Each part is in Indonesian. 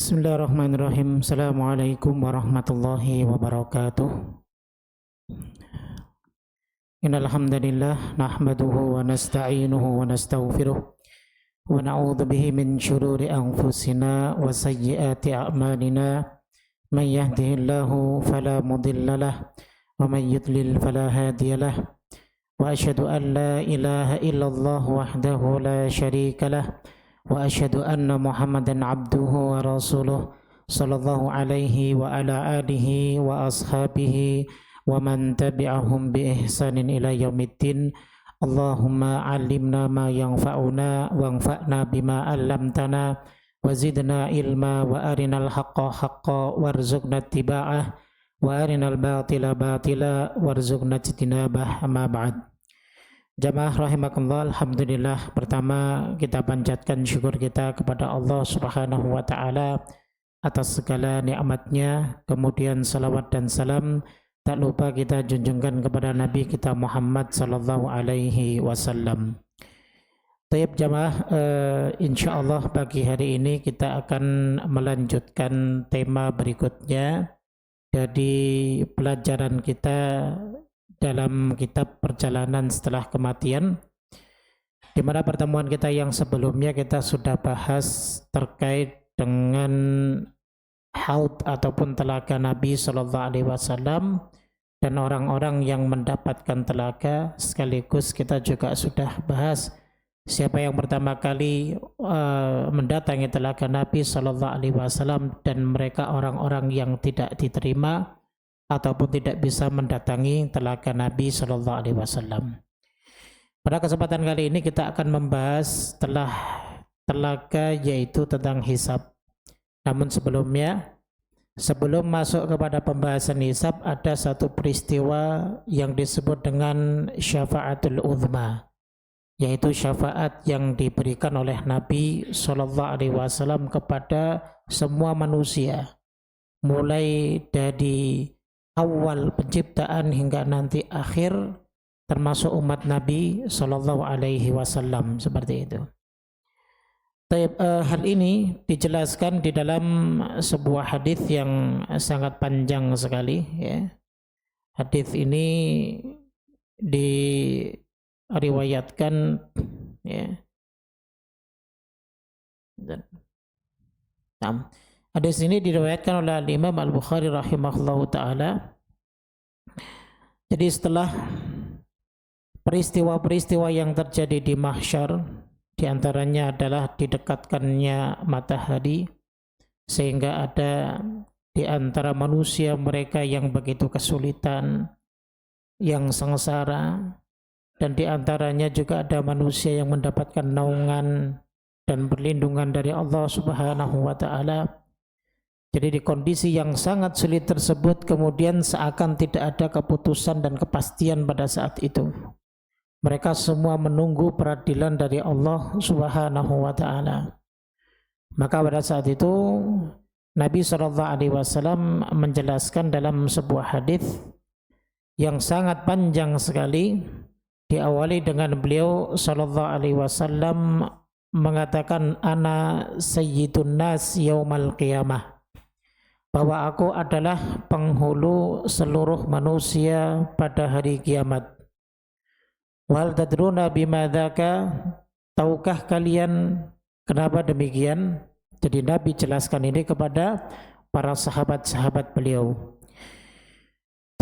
Bismillahirrahmanirrahim. Assalamualaikum warahmatullahi wabarakatuh. Innal hamdalillah nahmaduhu wa nasta'inuhu wa nastaghfiruh wa na'udzu bihi min shururi anfusina wa sayyiati a'malina. May yahdihillahu fala mudilla lahu wa may yudlil fala hadiya lahu. Wa asyhadu an la ilaha illallah wahdahu la syarika lahu wa asyhadu anna Muhammadan abduhu wa rasuluh sallallahu alaihi wa ala alihi wa ashabihi wa man tabi'ahum bi ihsanin ila yaumiddin. Allahumma 'allimna ma yanfa'una wanfa'na bima 'allamtana wa zidna ilma wa arinal haqqa haqqa warzuqna ittiba'ah wa arinal batila batila warzuqna ijtinabah. Amma ba'd. Jamaah rahimakumullah, alhamdulillah, pertama kita panjatkan syukur kita kepada Allah Subhanahu wa taala atas segala nikmatnya. Kemudian salawat dan salam tak lupa kita junjungkan kepada Nabi kita Muhammad sallallahu alaihi wasallam. Tayyib jamaah, insyaallah pagi hari ini kita akan melanjutkan tema berikutnya dari pelajaran kita dalam kitab Perjalanan Setelah Kematian, di mana pertemuan kita yang sebelumnya kita sudah bahas terkait dengan haud ataupun telaga Nabi Sallallahu Alaihi Wasallam dan orang-orang yang mendapatkan telaga. Sekaligus kita juga sudah bahas siapa yang pertama kali mendatangi telaga Nabi Sallallahu Alaihi Wasallam dan mereka orang-orang yang tidak diterima ataupun tidak bisa mendatangi telaga Nabi Sallallahu Alaihi Wasallam. Pada kesempatan kali ini kita akan membahas telaga, yaitu tentang hisab. Namun sebelumnya, sebelum masuk kepada pembahasan hisab, ada satu peristiwa yang disebut dengan syafaatul uzma, yaitu syafaat yang diberikan oleh Nabi Sallallahu Alaihi Wasallam kepada semua manusia, mulai dari awal penciptaan hingga nanti akhir, termasuk umat Nabi Sallallahu Alaihi Wasallam, seperti itu. Hal ini dijelaskan di dalam sebuah hadis yang sangat panjang sekali. Ya. Hadis ini diriwayatkan, ya. Hadis ini diriwayatkan oleh Imam Al-Bukhari rahimahullahu ta'ala. Jadi setelah peristiwa-peristiwa yang terjadi di mahsyar, diantaranya adalah didekatkannya matahari, sehingga ada di antara manusia mereka yang begitu kesulitan, yang sengsara, dan di antaranya juga ada manusia yang mendapatkan naungan dan perlindungan dari Allah Subhanahu wa ta'ala. Jadi di kondisi yang sangat sulit tersebut, kemudian seakan tidak ada keputusan dan kepastian pada saat itu. Mereka semua menunggu peradilan dari Allah Subhanahu wa ta'ala. Maka pada saat itu Nabi SAW menjelaskan dalam sebuah hadis yang sangat panjang sekali, diawali dengan beliau SAW mengatakan, ana sayyidun nas yaumal qiyamah, bahwa aku adalah penghulu seluruh manusia pada hari kiamat. Wal tadruna bima dzaka, tahukah kalian kenapa demikian? Jadi Nabi jelaskan ini kepada para sahabat-sahabat beliau.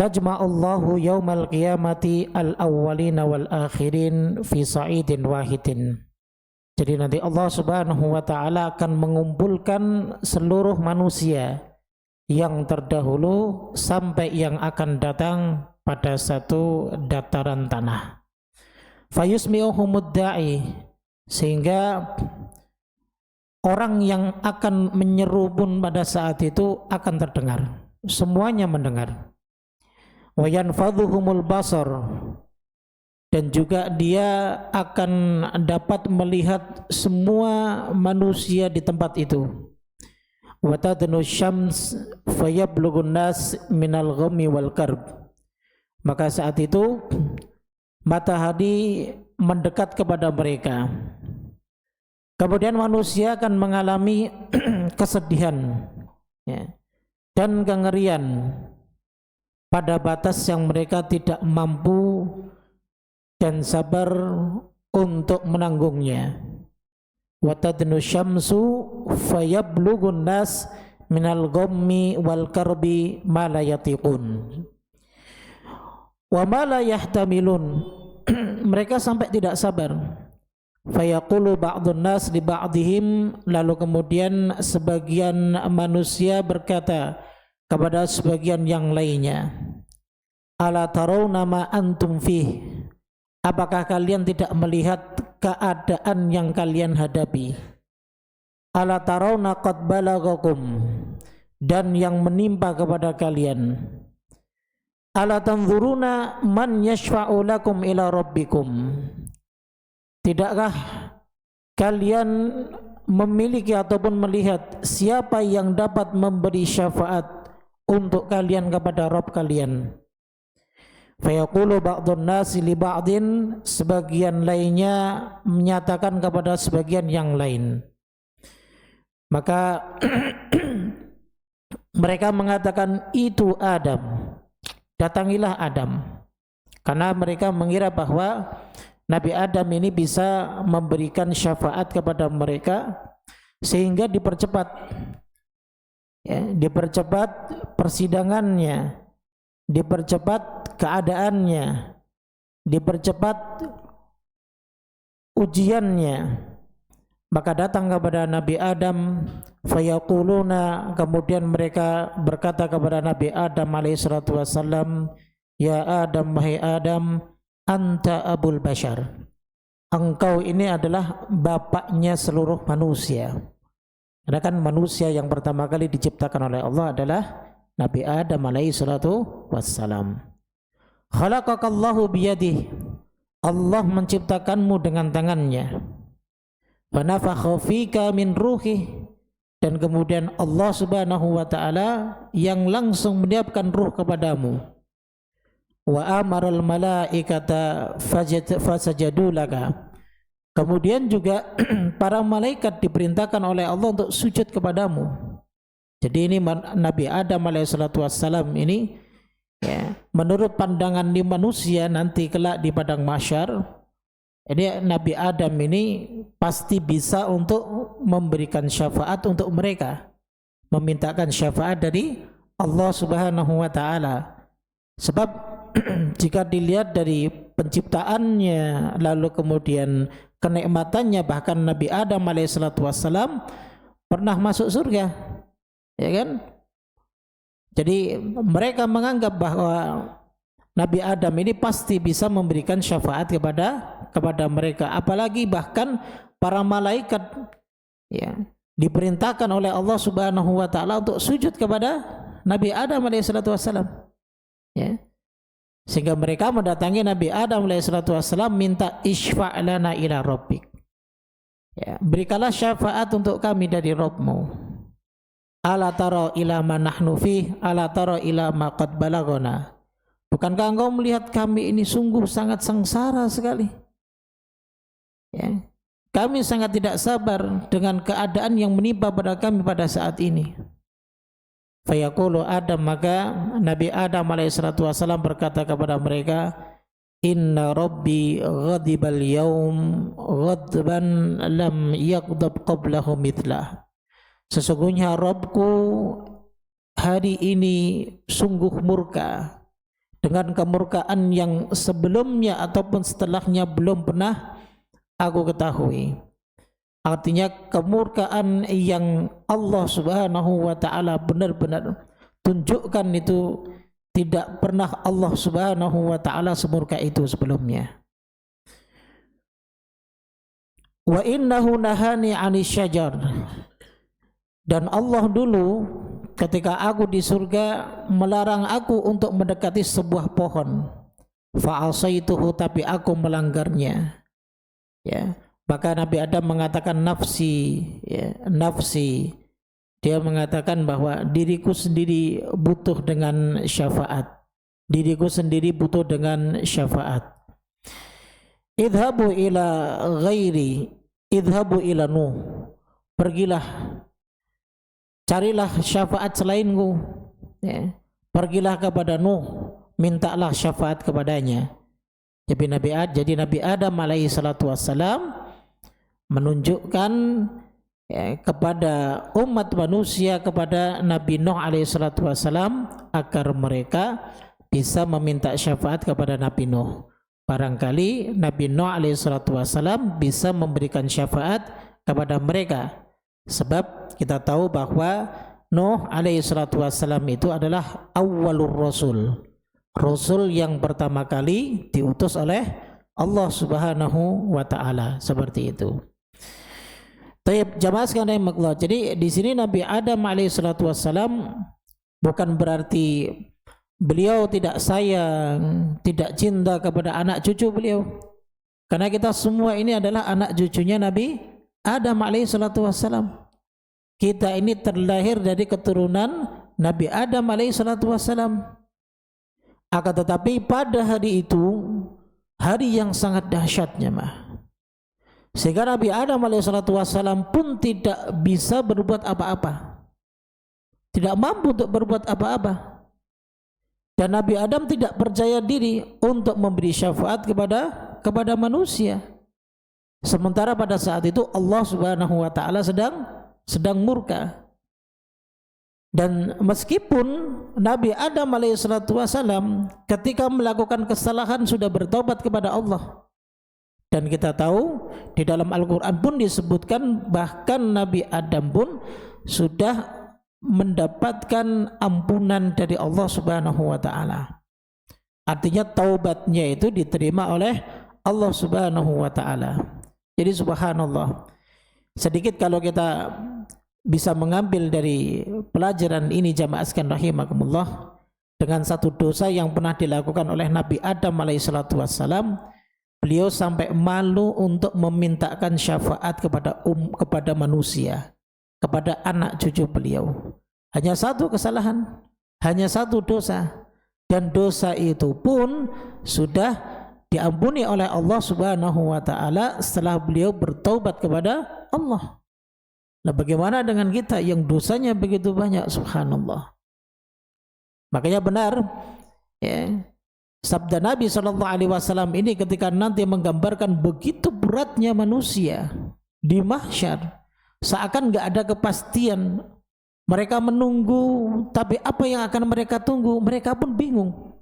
Tajma'ullahu yaumal qiyamati al-awwalina wal akhirin fi sa'idin wahidin. Jadi nanti Allah Subhanahu wa ta'ala akan mengumpulkan seluruh manusia yang terdahulu sampai yang akan datang pada satu dataran tanah. Fayusmi'uhumud da'i, sehingga orang yang akan menyeru pun pada saat itu akan terdengar, semuanya mendengar. Wa yanfadhuhumul basar, dan juga dia akan dapat melihat semua manusia di tempat itu. Wa tadnu syams fayablughun nas minal ghammi wal karb, maka saat itu matahari mendekat kepada mereka Kemudian manusia akan mengalami kesedihan, ya, dan kengerian pada batas yang mereka tidak mampu dan sabar untuk menanggungnya. Wa tadnu syamsu fayablughun nas minal ghammi wal karbi ma la yatiqun wa ma la yahtamilun. Mereka sampai tidak sabar. Fayaqulu ba'dun nas li ba'dihim, lalu kemudian sebagian manusia berkata kepada sebagian yang lainnya, ala tarawna ma antum fih, apakah kalian tidak melihat keadaan yang kalian hadapi? Ala tarawna qad balagakum, dan yang menimpa kepada kalian. Ala tanzuruna man yashfa'u lakum ila rabbikum, tidakkah kalian memiliki ataupun melihat siapa yang dapat memberi syafaat untuk kalian kepada Rabb kalian? Fayaqulu ba'dun nasi li ba'din, sebagian lainnya menyatakan kepada sebagian yang lain. Maka mereka mengatakan itu Adam, datangilah Adam, karena mereka mengira bahwa Nabi Adam ini bisa memberikan syafaat kepada mereka sehingga dipercepat, ya, dipercepat persidangannya, dipercepat keadaannya, dipercepat ujiannya. Maka datang kepada Nabi Adam, fayaquluna, kemudian mereka berkata kepada Nabi Adam alaihissalatu wassalam, ya Adam, wahai Adam, anta abul bashar, engkau ini adalah bapaknya seluruh manusia. Karena kan manusia yang pertama kali diciptakan oleh Allah adalah Nabi Adam alaihissalatu wassalam. Khalaqakallahu biyadih, Allah menciptakanmu dengan tangannya. Wa nafakha fika min ruhih, dan kemudian Allah subhanahu wa ta'ala yang langsung meniupkan ruh kepadamu. Wa amaral malaikata fasajadu laka, kemudian juga para malaikat diperintahkan oleh Allah untuk sujud kepadamu. Jadi ini Nabi Adam alaihissalatu wassalam ini, ya, menurut pandangan di manusia nanti kelak di padang mahsyar, ini Nabi Adam ini pasti bisa untuk memberikan syafaat untuk mereka, memintakan syafaat dari Allah subhanahu wa ta'ala. Sebab jika dilihat dari penciptaannya, lalu kemudian kenikmatannya, bahkan Nabi Adam alaihissalatu wassalam pernah masuk surga, ya kan? Jadi mereka menganggap bahwa Nabi Adam ini pasti bisa memberikan syafaat kepada mereka, apalagi bahkan para malaikat, ya, diperintahkan oleh Allah Subhanahu wa taala untuk sujud kepada Nabi Adam alaihissalatu wassalam, ya. Sehingga mereka mendatangi Nabi Adam alaihissalatu wassalam minta isfa' lana ila rabbik, ya, berikanlah syafaat untuk kami dari Rabbmu. Ala tara ila ma nahnu fih, ala tara ila ma qad balagona, bukankah engkau melihat kami ini sungguh sangat sengsara sekali, ya, kami sangat tidak sabar dengan keadaan yang menimpa pada kami pada saat ini. Fayaqulu Adam, maka Nabi Adam alaihissalatu wassalam berkata kepada mereka, inna rabbi ghadibal yaum ghadban lam yaghdab qablahu mithlah, sesungguhnya Rabbku hari ini sungguh murka dengan kemurkaan yang sebelumnya ataupun setelahnya belum pernah aku ketahui. Artinya kemurkaan yang Allah subhanahu wa ta'ala benar-benar tunjukkan itu tidak pernah Allah subhanahu wa ta'ala semurka itu sebelumnya. Wa innahu nahani 'anis syajar, dan Allah dulu ketika aku di surga melarang aku untuk mendekati sebuah pohon. Fa'asaituhu, tapi aku melanggarnya, ya. Maka Nabi Adam mengatakan nafsi, ya, nafsi. Dia mengatakan bahwa diriku sendiri butuh dengan syafaat, diriku sendiri butuh dengan syafaat. Idhabu ila ghairi, idhabu ila Nuh, pergilah, carilah syafaat selainku, ya. Pergilah kepada Nuh, mintalah syafaat kepadanya. Jadi Nabi Adam alaihi salatu wassalam menunjukkan, ya, kepada umat manusia, kepada Nabi Nuh alaihi salatu wassalam, agar mereka bisa meminta syafaat kepada Nabi Nuh. Barangkali Nabi Nuh alaihi salatu wassalam bisa memberikan syafaat kepada mereka, sebab kita tahu bahwa Nuh alaihi salatu wassalam itu adalah awwalur rasul, rasul yang pertama kali diutus oleh Allah Subhanahu wa taala, seperti itu. Taib, jamaah sekalian rahimakumullah. Jadi di sini Nabi Adam alaihi salatu wassalam bukan berarti beliau tidak sayang, tidak cinta kepada anak cucu beliau. Karena kita semua ini adalah anak cucunya Nabi Adam alaihi salatu wassalam. Kita ini terlahir dari keturunan Nabi Adam alaihi salatu wassalam. Akan tetapi pada hari itu, hari yang sangat dahsyatnya sehingga Nabi Adam alaihissalatu wassalam pun tidak bisa berbuat apa-apa, tidak mampu untuk berbuat apa-apa, dan Nabi Adam tidak percaya diri untuk memberi syafaat kepada manusia, sementara pada saat itu Allah Subhanahu wa taala sedang murka. Dan meskipun Nabi Adam alaihissalatu wassalam ketika melakukan kesalahan sudah bertobat kepada Allah, dan kita tahu di dalam Al-Quran pun disebutkan bahkan Nabi Adam pun sudah mendapatkan ampunan dari Allah Subhanahu wa taala. Artinya taubatnya itu diterima oleh Allah Subhanahu wa taala. Jadi subhanallah, sedikit kalau kita bisa mengambil dari pelajaran ini jamaah sekalian rahimakumullah, dengan satu dosa yang pernah dilakukan oleh Nabi Adam alaihissalatu wassalam, beliau sampai malu untuk memintakan syafaat kepada manusia, kepada anak cucu beliau. Hanya satu kesalahan, hanya satu dosa, dan dosa itu pun sudah diampuni oleh Allah Subhanahu wa taala setelah beliau bertaubat kepada Allah. Nah, bagaimana dengan kita yang dosanya begitu banyak, subhanallah. Makanya benar, ya, sabda Nabi SAW ini ketika nanti menggambarkan begitu beratnya manusia di mahsyar, seakan gak ada kepastian. Mereka menunggu, tapi apa yang akan mereka tunggu? Mereka pun bingung.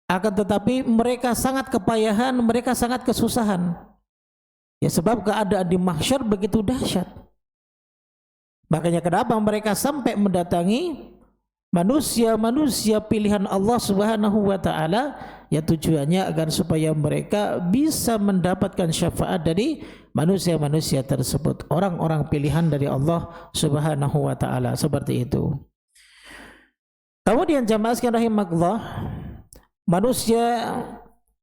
Akan tetapi mereka sangat kepayahan, mereka sangat kesusahan. Ya, sebab keadaan di mahsyar begitu dahsyat. Makanya kenapa mereka sampai mendatangi manusia-manusia pilihan Allah Subhanahu wa taala, ya tujuannya agar supaya mereka bisa mendapatkan syafaat dari manusia-manusia tersebut, orang-orang pilihan dari Allah Subhanahu wa taala, seperti itu. Kemudian jamaah sekalian rahimakumullah, manusia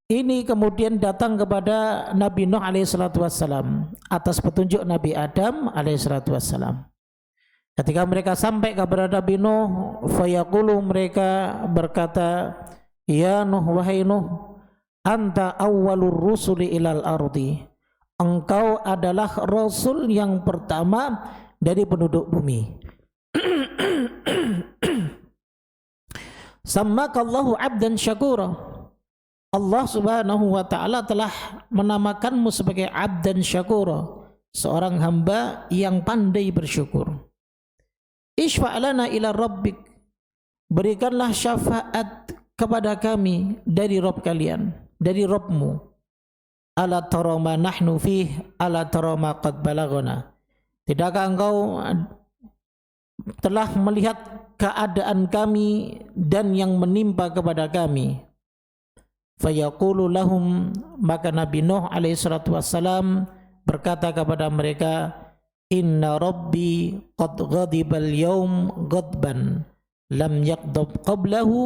ini kemudian datang kepada Nabi Nuh alaihissalatu wassalam atas petunjuk Nabi Adam alaihissalatu wassalam. Ketika mereka sampai kepada Nabi Nuh, fayaqulu, mereka berkata, ya Nuh, wahai Nuh, anta awwalur rusuli ilal ardi, engkau adalah rasul yang pertama dari penduduk bumi. Sammakallahu abdan syakura, Allah Subhanahu wa taala telah menamakanmu sebagai abdan syakura, seorang hamba yang pandai bersyukur. Ishfa'lana ila rabbik, berikanlah syafaat kepada kami dari Rabb kalian, dari Rabbmu. Ala tara ma nahnu fih, ala tara ma qad balagana, tidakkah engkau telah melihat keadaan kami dan yang menimpa kepada kami? Fayaqulu lahum, maka Nabi Nuh alaihi salatu wassalam berkata kepada mereka, inna rabbi qad ghadibal yawm ghadban lam yaghdab qablahu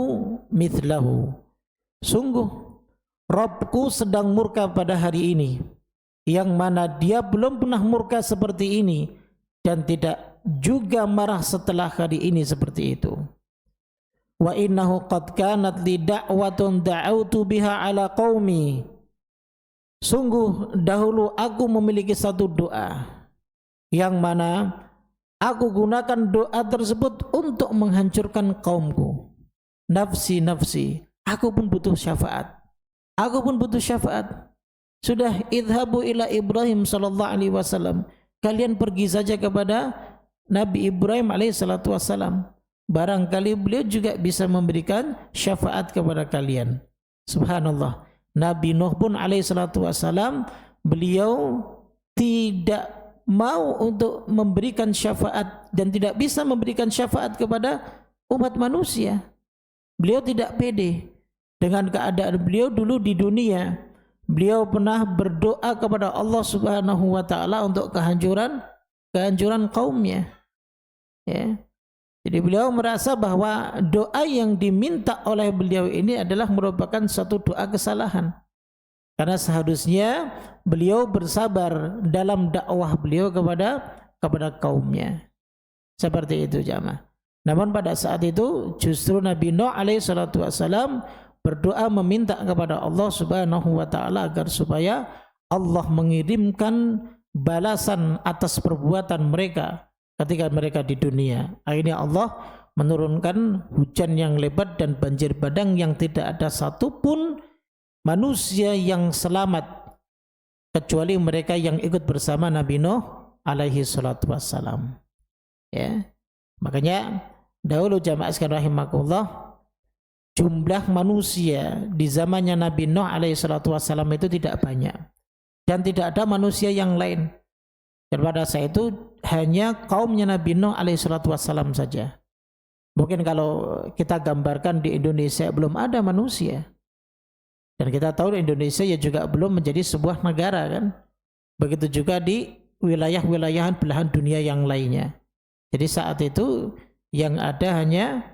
mithlahu, sungguh Rabbku sedang murka pada hari ini, yang mana dia belum pernah murka seperti ini dan tidak juga marah setelah hari ini seperti itu. Wa innahu qad kanat li da'watun da'autu biha ala qaumi, sungguh dahulu aku memiliki satu doa yang mana aku gunakan doa tersebut untuk menghancurkan kaumku. Nafsi, nafsi, aku pun butuh syafaat. Aku pun butuh syafaat. Sudah, idhabu ila Ibrahim sallallahu alaihi wasallam. Kalian pergi saja kepada Nabi Ibrahim alaihi salatu wasallam. Barangkali beliau juga bisa memberikan syafaat kepada kalian. Subhanallah. Nabi Nuh pun alaihi salatu wasallam, beliau tidak mau untuk memberikan syafaat dan tidak bisa memberikan syafaat kepada umat manusia. Beliau tidak pede dengan keadaan beliau dulu di dunia. Beliau pernah berdoa kepada Allah Subhanahu wa taala untuk kehancuran kaumnya. Ya. Jadi beliau merasa bahwa doa yang diminta oleh beliau ini adalah merupakan suatu doa kesalahan. Karena seharusnya beliau bersabar dalam dakwah beliau kepada kaumnya. Seperti itu jamaah. Namun pada saat itu justru Nabi Nuh alaihi salatu wasallam berdoa meminta kepada Allah Subhanahu wa taala agar supaya Allah mengirimkan balasan atas perbuatan mereka ketika mereka di dunia. Akhirnya Allah menurunkan hujan yang lebat dan banjir bandang yang tidak ada satupun manusia yang selamat kecuali mereka yang ikut bersama Nabi Nuh alaihi salatu wassalam. Ya. Makanya dahulu jamaah sekalian rahimakumullah, jumlah manusia di zamannya Nabi Nuh alaihi salatu wassalam itu tidak banyak dan tidak ada manusia yang lain. Dan pada saat itu hanya kaumnya Nabi Nuh alaihi salatu wassalam saja. Mungkin kalau kita gambarkan di Indonesia belum ada manusia. Dan kita tahu di Indonesia ya juga belum menjadi sebuah negara kan. Begitu juga di wilayah-wilayah belahan dunia yang lainnya. Jadi saat itu yang ada hanya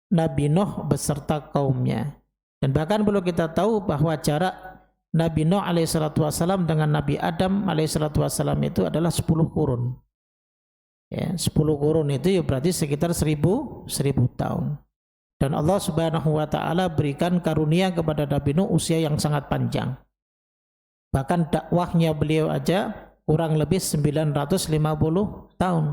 Nabi Nuh beserta kaumnya. Dan bahkan perlu kita tahu bahwa jarak Nabi Nuh alaihi salatu wassalam dengan Nabi Adam alaihi salatu wassalam itu adalah 10 kurun. Ya, 10 kurun itu ya berarti sekitar 1000 tahun. Dan Allah Subhanahu wa taala berikan karunia kepada Nabi Nuh usia yang sangat panjang. Bahkan dakwahnya beliau aja kurang lebih 950 tahun.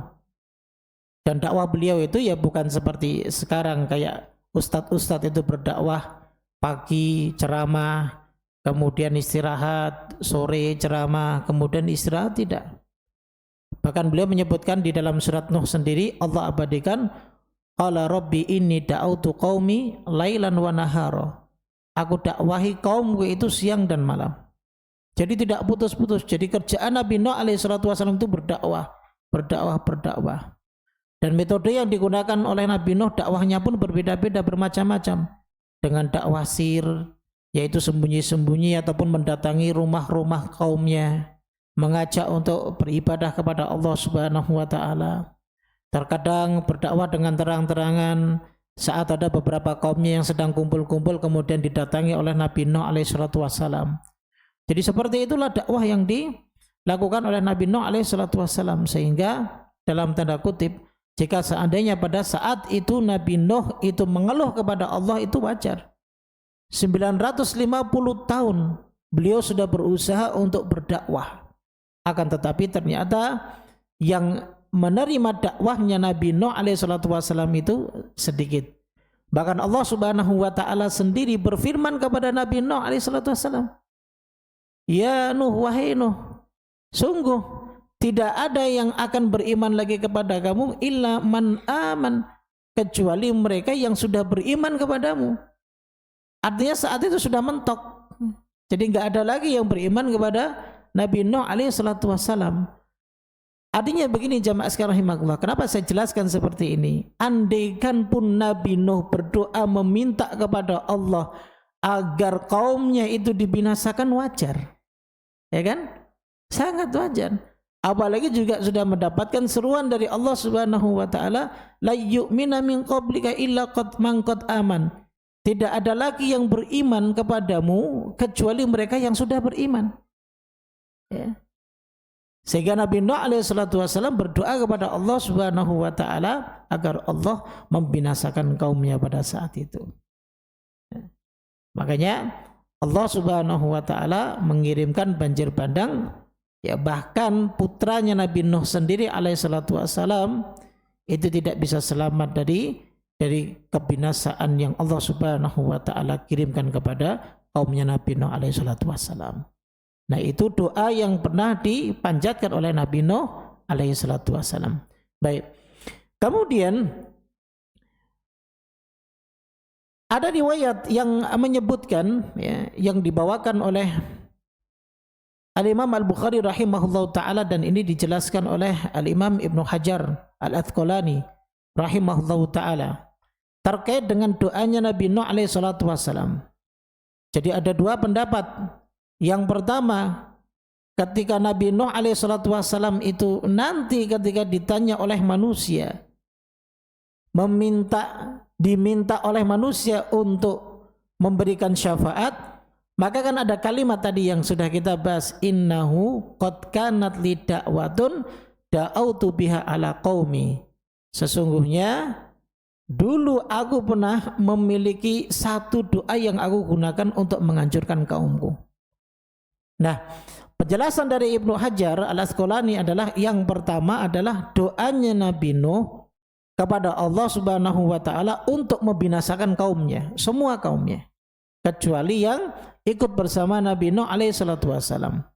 Dan dakwah beliau itu ya bukan seperti sekarang kayak ustadz-ustadz itu berdakwah pagi ceramah, kemudian istirahat, sore ceramah, kemudian istirahat, tidak. Bahkan beliau menyebutkan di dalam surat Nuh sendiri, Allah abadikan, qala rabbi inni da'autu qaumi lailan wa nahara. Aku dakwahi kaumku itu siang dan malam. Jadi tidak putus-putus. Jadi kerjaan Nabi Nuh alaihi salatu wasallam itu berdakwah. Dan metode yang digunakan oleh Nabi Nuh dakwahnya pun berbeda-beda, bermacam-macam. Dengan dakwah sir, yaitu sembunyi-sembunyi ataupun mendatangi rumah-rumah kaumnya, mengajak untuk beribadah kepada Allah Subhanahu wa taala. Terkadang berdakwah dengan terang-terangan saat ada beberapa kaumnya yang sedang kumpul-kumpul kemudian didatangi oleh Nabi Nuh alaihi salatu wassalam. Jadi seperti itulah dakwah yang dilakukan oleh Nabi Nuh alaihi salatu wassalam, sehingga dalam tanda kutip jika seandainya pada saat itu Nabi Nuh itu mengeluh kepada Allah itu wajar. 950 tahun beliau sudah berusaha untuk berdakwah. Akan tetapi ternyata yang menerima dakwahnya Nabi Nuh alaihi salatu wasallam itu sedikit. Bahkan Allah Subhanahu wa taala sendiri berfirman kepada Nabi Nuh alaihi salatu wasallam, "Ya Nuh, wahai Nuh, sungguh tidak ada yang akan beriman lagi kepada kamu illa man aman, kecuali mereka yang sudah beriman kepadamu." Artinya saat itu sudah mentok. Jadi enggak ada lagi yang beriman kepada Nabi Nuh alaihi salatu wassalam. Artinya begini jamaah sekalian rahimakumullah, kenapa saya jelaskan seperti ini? Andaikan pun Nabi Nuh berdoa meminta kepada Allah agar kaumnya itu dibinasakan, wajar. Ya kan? Sangat wajar. Apalagi juga sudah mendapatkan seruan dari Allah Subhanahu wa taala, la yu'mina min qablika illa qad man qad aman. Tidak ada lagi yang beriman kepadamu kecuali mereka yang sudah beriman. Ya. Sehingga Nabi Nuh alaihi salatu wasallam berdoa kepada Allah Subhanahu wa taala agar Allah membinasakan kaumnya pada saat itu. Ya. Makanya Allah Subhanahu wa taala mengirimkan banjir bandang, ya bahkan putranya Nabi Nuh sendiri alaihi salatu wassalam itu tidak bisa selamat dari kebinasaan yang Allah Subhanahu wa taala kirimkan kepada kaumnya Nabi Nuh alaihi salatu wassalam. Nah, itu doa yang pernah dipanjatkan oleh Nabi Nuh alaihi salatu wassalam. Baik. Kemudian ada riwayat yang menyebutkan, ya, yang dibawakan oleh Al-Imam Al-Bukhari rahimahullahu ta'ala, dan ini dijelaskan oleh Al-Imam Ibnu Hajar Al-Asqalani rahimahullahu ta'ala terkait dengan doanya Nabi Nuh alaihi salatu wassalam. Jadi ada dua pendapat. Yang pertama, ketika Nabi Nuh alaihi salatu wassalam itu nanti ketika ditanya oleh manusia, diminta oleh manusia untuk memberikan syafaat, maka kan ada kalimat tadi yang sudah kita bahas, innahu qad kanat li da'watun da'autu biha ala qaumi. Sesungguhnya dulu aku pernah memiliki satu doa yang aku gunakan untuk menghancurkan kaumku. Nah, penjelasan dari Ibnu Hajar Al-Asqalani adalah yang pertama adalah doanya Nabi Nuh kepada Allah Subhanahu wa taala untuk membinasakan kaumnya, semua kaumnya, kecuali yang ikut bersama Nabi Nuh alaihi salatu wassalam.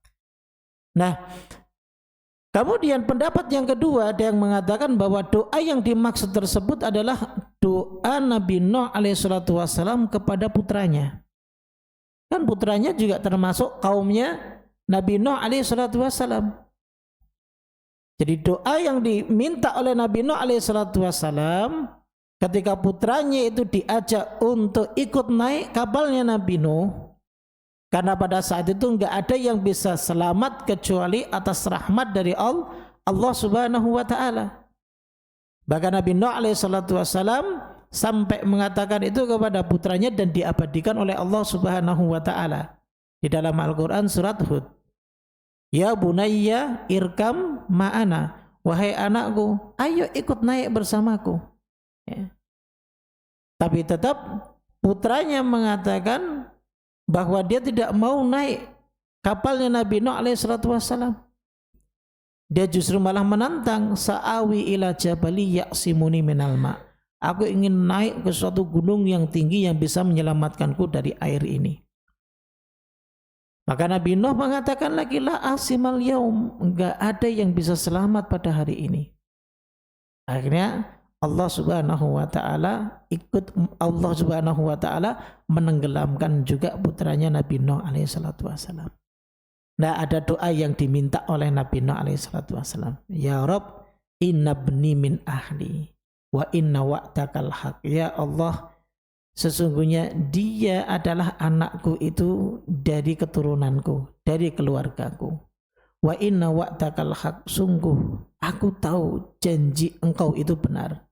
Nah, kemudian pendapat yang kedua ada yang mengatakan bahwa doa yang dimaksud tersebut adalah doa Nabi Nuh alaihi salatu wassalam kepada putranya. Kan putranya juga termasuk kaumnya Nabi Nuh alaihi salatu wassalam. Jadi doa yang diminta oleh Nabi Nuh alaihi salatu wassalam ketika putranya itu diajak untuk ikut naik kapalnya Nabi Nuh, karena pada saat itu enggak ada yang bisa selamat kecuali atas rahmat dari Allah Subhanahu wa taala. Bahkan Nabi Nuh alaihi salatu wassalam sampai mengatakan itu kepada putranya dan diabadikan oleh Allah Subhanahu wa taala di dalam Al-Qur'an surat Hud. Ya bunayya irkam ma'ana, wahai anakku, ayo ikut naik bersamaku. Ya. Tapi tetap putranya mengatakan bahwa dia tidak mau naik kapalnya Nabi Nuh alaihi salatu wassalam. Dia justru malah menantang, sa'awi ila jabali ya'simuni minal ma'. Aku ingin naik ke suatu gunung yang tinggi yang bisa menyelamatkanku dari air ini. Maka Nabi Nuh mengatakan lagi, la asimal yaum, enggak ada yang bisa selamat pada hari ini. Akhirnya Allah Subhanahu wa taala menenggelamkan juga putranya Nabi Nuh alaihi salatu wassalam. Nah, ada doa yang diminta oleh Nabi Nuh alaihi salatu wassalam. Ya Rabb, inna ibni min ahli wa inna wa'dakal haq. Ya Allah, sesungguhnya dia adalah anakku itu dari keturunanku, dari keluargaku. Wa inna wa'dakal haq, sungguh aku tahu janji engkau itu benar.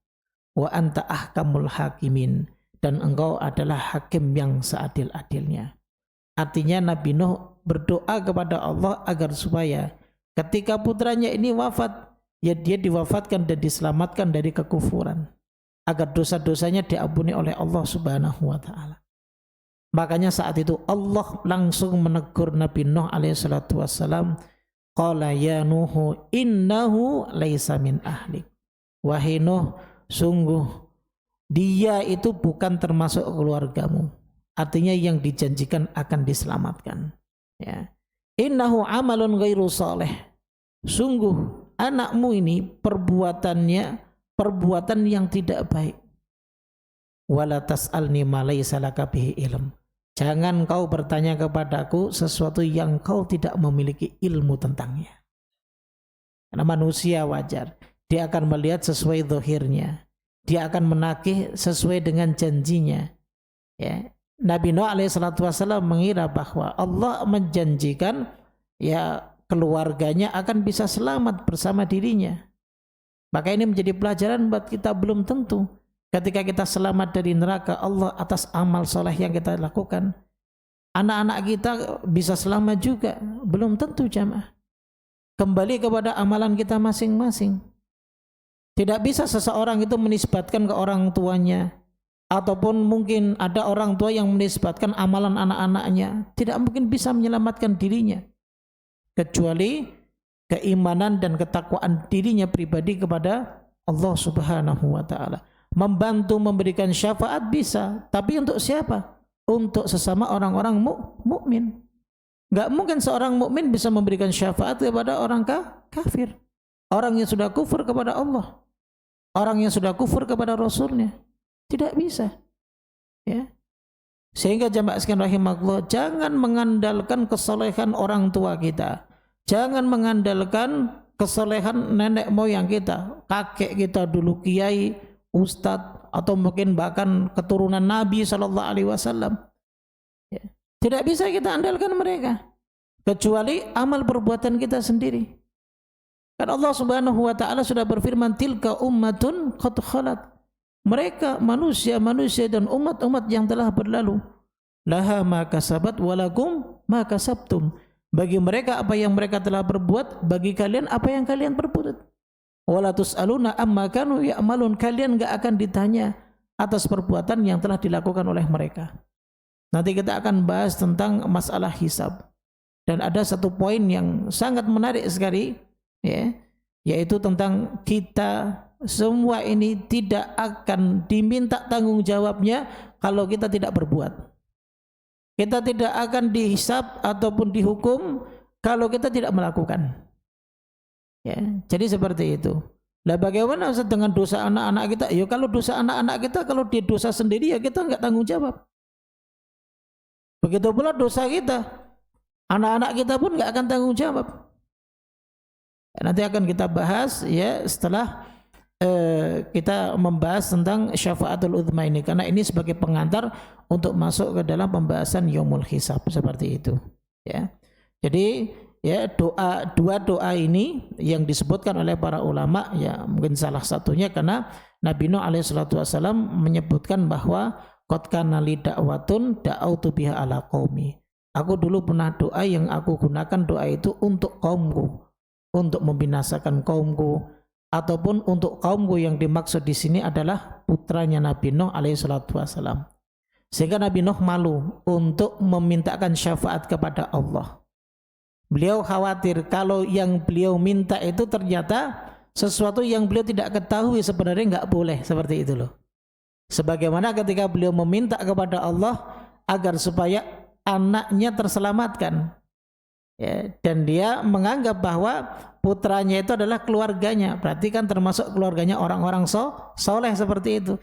Wa anta ahkamul hakimin, dan engkau adalah hakim yang seadil-adilnya. Artinya Nabi Nuh berdoa kepada Allah agar supaya ketika putranya ini wafat, ya dia diwafatkan dan diselamatkan dari kekufuran, agar dosa-dosanya diampuni oleh Allah Subhanahu wa taala. Makanya saat itu Allah langsung menegur Nabi Nuh alaihi salatu wassalam, qala ya Nuhu innahu laisa min ahlik. Wahai Nuh, sungguh dia itu bukan termasuk keluargamu. Artinya yang dijanjikan akan diselamatkan. Ya. Innahu amalun ghairu salih. Sungguh anakmu ini perbuatan yang tidak baik. Wala tas'alni ma laysa laka bihi ilm. Jangan kau bertanya kepadaku sesuatu yang kau tidak memiliki ilmu tentangnya. Karena manusia wajar, dia akan melihat sesuai zahirnya. Dia akan menagih sesuai dengan janjinya. Ya. Nabi Nuh alaihi salatu wassalam mengira bahwa Allah menjanjikan ya keluarganya akan bisa selamat bersama dirinya. Maka ini menjadi pelajaran buat kita, belum tentu ketika kita selamat dari neraka Allah atas amal soleh yang kita lakukan, anak-anak kita bisa selamat juga, belum tentu jamaah. Kembali kepada amalan kita masing-masing. Tidak bisa seseorang itu menisbatkan ke orang tuanya ataupun mungkin ada orang tua yang menisbatkan amalan anak-anaknya, tidak mungkin bisa menyelamatkan dirinya kecuali keimanan dan ketakwaan dirinya pribadi kepada Allah Subhanahu wa taala. Membantu memberikan syafaat bisa, tapi untuk siapa? Untuk sesama orang-orang mukmin. Enggak mungkin seorang mukmin bisa memberikan syafaat kepada orang kafir. Orang yang sudah kufur kepada Allah, orang yang sudah kufur kepada Rasulnya, tidak bisa. Ya. Sehingga jamaah sekalian rahimakumullah, jangan mengandalkan kesolehan orang tua kita, jangan mengandalkan kesolehan nenek moyang kita, kakek kita dulu kiai, ustadz, atau mungkin bahkan keturunan Nabi Sallallahu Alaihi Wasallam. Ya. Tidak bisa kita andalkan mereka, kecuali amal perbuatan kita sendiri. Kan Allah Subhanahu wa taala sudah berfirman, tilka ummatun qad khalat. Mereka manusia-manusia dan umat-umat yang telah berlalu. Laha ma kasabat walakum ma kasabtum. Bagi mereka apa yang mereka telah berbuat, bagi kalian apa yang kalian perbuat. Wala tus'aluna amma kanu ya'malun. Kalian enggak akan ditanya atas perbuatan yang telah dilakukan oleh mereka. Nanti kita akan bahas tentang masalah hisab. Dan ada satu poin yang sangat menarik sekali, ya, yaitu tentang kita semua ini tidak akan diminta tanggung jawabnya kalau kita tidak berbuat. Kita tidak akan dihisab ataupun dihukum kalau kita tidak melakukan. Ya, jadi seperti itu. Lah bagaimana dengan dosa anak-anak kita? Ya kalau dosa anak-anak kita, kalau dia dosa sendiri ya kita enggak tanggung jawab. Begitu pula dosa kita, anak-anak kita pun enggak akan tanggung jawab. Nanti akan kita bahas ya setelah kita membahas tentang syafaatul uzma ini, karena ini sebagai pengantar untuk masuk ke dalam pembahasan yaumul hisab seperti itu, ya. Jadi ya dua doa ini yang disebutkan oleh para ulama, ya mungkin salah satunya karena Nabi Nuh alaihi salatu wasallam menyebutkan bahwa qad kana li da'watun da'autu biha ala qaumi. Aku dulu pernah doa yang aku gunakan doa itu untuk kaumku, untuk membinasakan kaumku, ataupun untuk kaumku yang dimaksud di sini adalah putranya Nabi Nuh alaihi salatu wasallam. Sehingga Nabi Nuh malu untuk memintakan syafaat kepada Allah. Beliau khawatir kalau yang beliau minta itu ternyata sesuatu yang beliau tidak ketahui, sebenarnya enggak boleh seperti itu loh. Sebagaimana ketika beliau meminta kepada Allah agar supaya anaknya terselamatkan. Ya, dan dia menganggap bahwa putranya itu adalah keluarganya, berarti kan termasuk keluarganya orang-orang soleh seperti itu.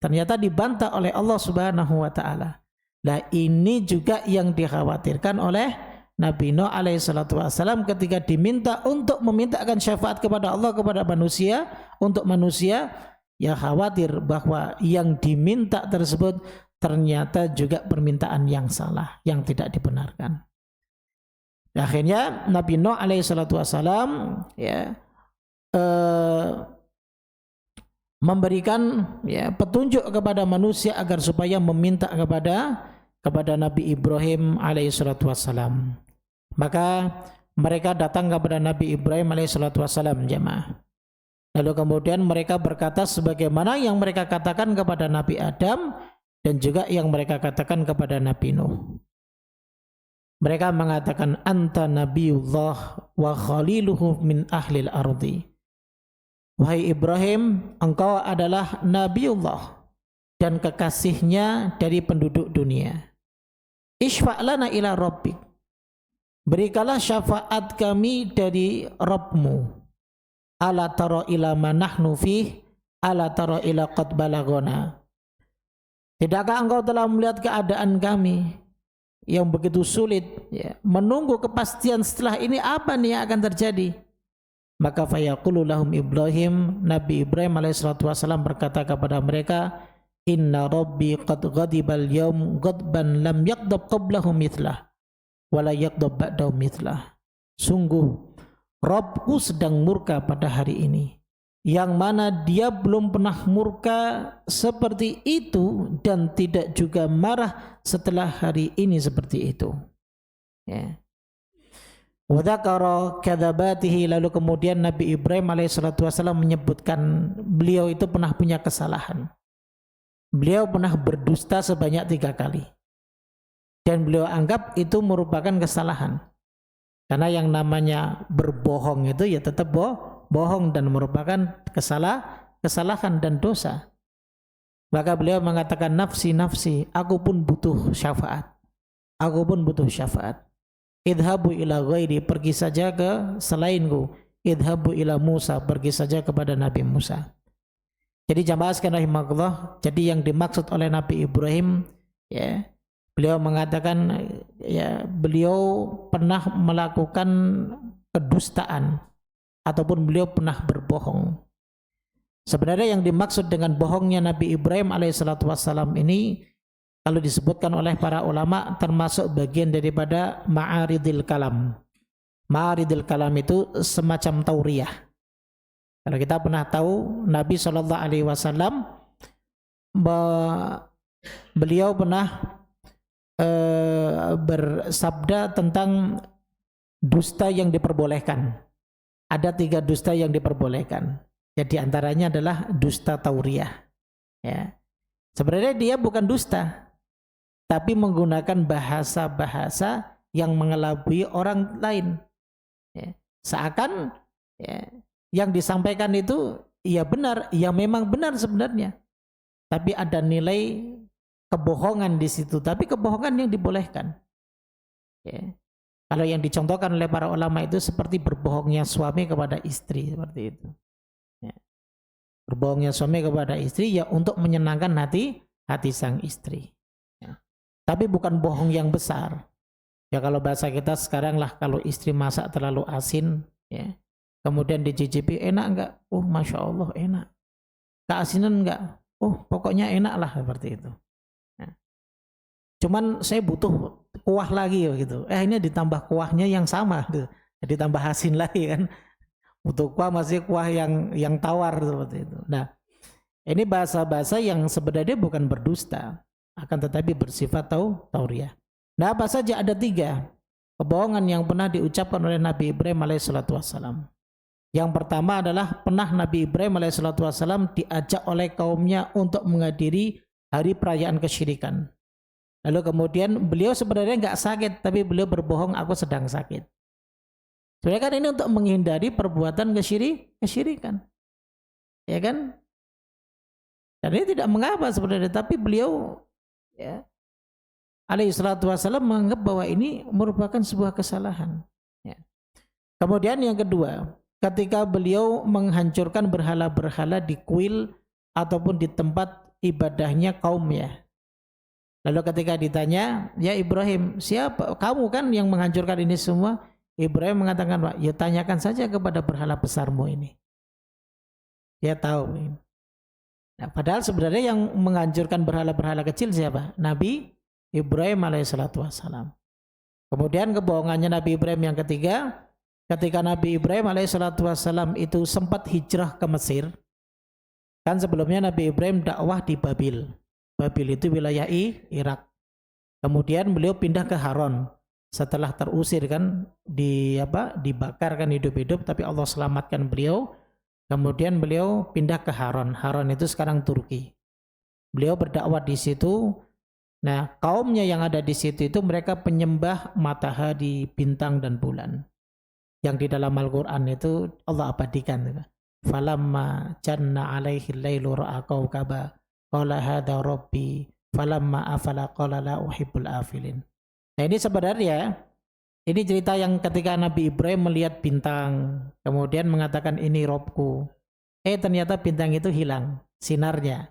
Ternyata dibantah oleh Allah Subhanahu wa taala. Nah, ini juga yang dikhawatirkan oleh Nabi Nuh alaihi salatu wasallam ketika diminta untuk memintakan syafaat kepada Allah kepada manusia, untuk manusia, ya khawatir bahwa yang diminta tersebut ternyata juga permintaan yang salah, yang tidak dibenarkan. Akhirnya Nabi Nuh alaihi salatu wasallam ya memberikan ya petunjuk kepada manusia agar supaya meminta kepada Nabi Ibrahim alaihi salatu wasallam. Maka mereka datang kepada Nabi Ibrahim alaihi salatu wasallam, jemaah. Lalu kemudian mereka berkata sebagaimana yang mereka katakan kepada Nabi Adam dan juga yang mereka katakan kepada Nabi Nuh. Mereka mengatakan anta nabiyullah wa khaliluhu min ahlil ardi. Wahai Ibrahim, engkau adalah nabiullah dan kekasihnya dari penduduk dunia. Ishfa' lana ila rabbik. Berikanlah syafaat kami dari Rabbmu. Ala tara ila ma nahnu fih, ala tara ila qad balagona. Tidakkah engkau telah melihat keadaan kami yang begitu sulit, ya, menunggu kepastian setelah ini apa nih yang akan terjadi? Maka fayaqulu lahum Ibrahim, Nabi Ibrahim alaihissalatu wassalam berkata kepada mereka, inna rabbi qad ghadibal yawm ghadban lam yaghdab qablahu mithlah wala yaghdab ba'dahu mithlah. Sungguh Rabbku sedang murka pada hari ini, yang mana dia belum pernah murka seperti itu dan tidak juga marah setelah hari ini seperti itu, ya. Wa dzakara kadzabatihi, lalu kemudian Nabi Ibrahim alaihissalatu wassalam menyebutkan beliau itu pernah punya kesalahan. beliau pernah berdusta sebanyak 3 kali. Dan beliau anggap itu merupakan kesalahan. Karena yang namanya berbohong itu ya tetap bohong dan merupakan kesalahan dan dosa. Maka beliau mengatakan, nafsi nafsi, aku pun butuh syafaat. Aku pun butuh syafaat. Idhabu ila ghairi, pergi saja ke selainku. Idhabu ila Musa, pergi saja kepada Nabi Musa. Jadi jamaah sekalian rahimakumullah, jadi yang dimaksud oleh Nabi Ibrahim, ya, beliau mengatakan, ya, beliau pernah melakukan kedustaan ataupun beliau pernah berbohong. Sebenarnya yang dimaksud dengan bohongnya Nabi Ibrahim alaihissalatu wassalam ini, kalau disebutkan oleh para ulama, termasuk bagian daripada ma'aridil kalam. Ma'aridil kalam itu semacam tauriyah. Kalau kita pernah tahu Nabi SAW, beliau pernah bersabda tentang dusta yang diperbolehkan. Ada 3 dusta yang diperbolehkan. Jadi antaranya adalah dusta tauriyah. Ya. Sebenarnya dia bukan dusta, tapi menggunakan bahasa-bahasa yang mengelabui orang lain. Ya. Seakan, ya, yang disampaikan itu ya benar, ya memang benar sebenarnya. Tapi ada nilai kebohongan di situ, tapi kebohongan yang dibolehkan. Ya. Kalau yang dicontohkan oleh para ulama itu seperti berbohongnya suami kepada istri, seperti itu. Ya. Berbohongnya suami kepada istri ya untuk menyenangkan hati sang istri. Ya. Tapi bukan bohong yang besar. Ya kalau bahasa kita sekarang lah, kalau istri masak terlalu asin, ya, kemudian dicicipi, enak enggak? Oh Masya Allah enak. Keasinan enggak? Oh pokoknya enak lah, seperti itu. Ya. Cuman saya butuh kuah lagi gitu. Ini ditambah kuahnya yang sama, gitu. Ditambah asin lagi kan. Butuh kuah, masih kuah yang tawar seperti itu. Nah, ini bahasa-bahasa yang sebenarnya bukan berdusta, akan tetapi bersifat tauriyah. Nah, apa saja? Ada 3 kebohongan yang pernah diucapkan oleh Nabi Ibrahim alaihissalatu wassalam. Yang pertama adalah pernah Nabi Ibrahim alaihissalatu wassalam diajak oleh kaumnya untuk menghadiri hari perayaan kesyirikan. Lalu kemudian beliau sebenarnya nggak sakit, tapi beliau berbohong, aku sedang sakit. Sebenarnya kan ini untuk menghindari perbuatan kesyirikan. Ya kan? Dan ini tidak mengapa sebenarnya, tapi beliau, ya, alaihissalatu wassalam menganggap bahwa ini merupakan sebuah kesalahan. Ya. Kemudian yang kedua, ketika beliau menghancurkan berhala-berhala di kuil ataupun di tempat ibadahnya kaumnya. Lalu ketika ditanya, ya Ibrahim, siapa? Kamu kan yang menghancurkan ini semua? Ibrahim mengatakan, Pak, ya tanyakan saja kepada berhala besarmu ini. Dia tahu. Nah, padahal sebenarnya yang menghancurkan berhala-berhala kecil siapa? Nabi Ibrahim alaihissalatu wassalam. Kemudian kebohongannya Nabi Ibrahim yang ketiga, ketika Nabi Ibrahim alaihissalatu wassalam itu sempat hijrah ke Mesir. Kan sebelumnya Nabi Ibrahim dakwah di Babil. Babil itu wilayah Irak. Kemudian beliau pindah ke Haran. Setelah terusir kan, dibakar kan hidup-hidup, tapi Allah selamatkan beliau. Kemudian beliau pindah ke Haran. Haran itu sekarang Turki. Beliau berdakwah di situ. Nah, kaumnya yang ada di situ itu mereka penyembah matahari, bintang dan bulan. Yang di dalam Al-Qur'an itu Allah abadikan. Falamma janna alaihi lailu ra'a kawkaba qala hadza rabbi falamma afala qala la uhibbul afilin. Nah, ini sebenarnya ini cerita yang ketika Nabi Ibrahim melihat bintang, kemudian mengatakan ini Robku. Ternyata bintang itu hilang sinarnya.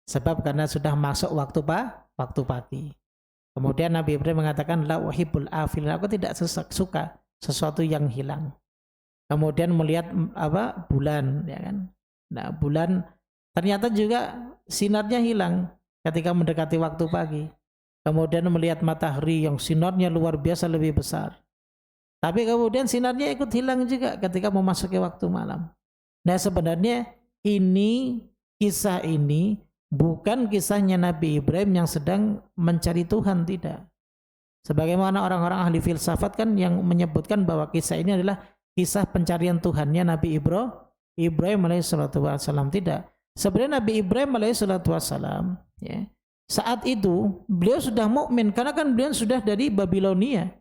Sebab karena sudah masuk waktu pagi. Kemudian Nabi Ibrahim mengatakan la uhibbul afilin, aku tidak suka sesuatu yang hilang. Kemudian melihat bulan, ya kan. Nah, bulan ternyata juga sinarnya hilang ketika mendekati waktu pagi. Kemudian melihat matahari yang sinarnya luar biasa lebih besar. Tapi kemudian sinarnya ikut hilang juga ketika memasuki waktu malam. Nah, sebenarnya kisah ini bukan kisahnya Nabi Ibrahim yang sedang mencari Tuhan, tidak. Sebagaimana orang-orang ahli filsafat kan yang menyebutkan bahwa kisah ini adalah kisah pencarian Tuhannya Nabi Ibrahim alaihissalatu wassalam, tidak. Sebenarnya Nabi Ibrahim alaihissalatu wassalam, ya, saat itu beliau sudah mukmin karena kan beliau sudah dari Babilonia.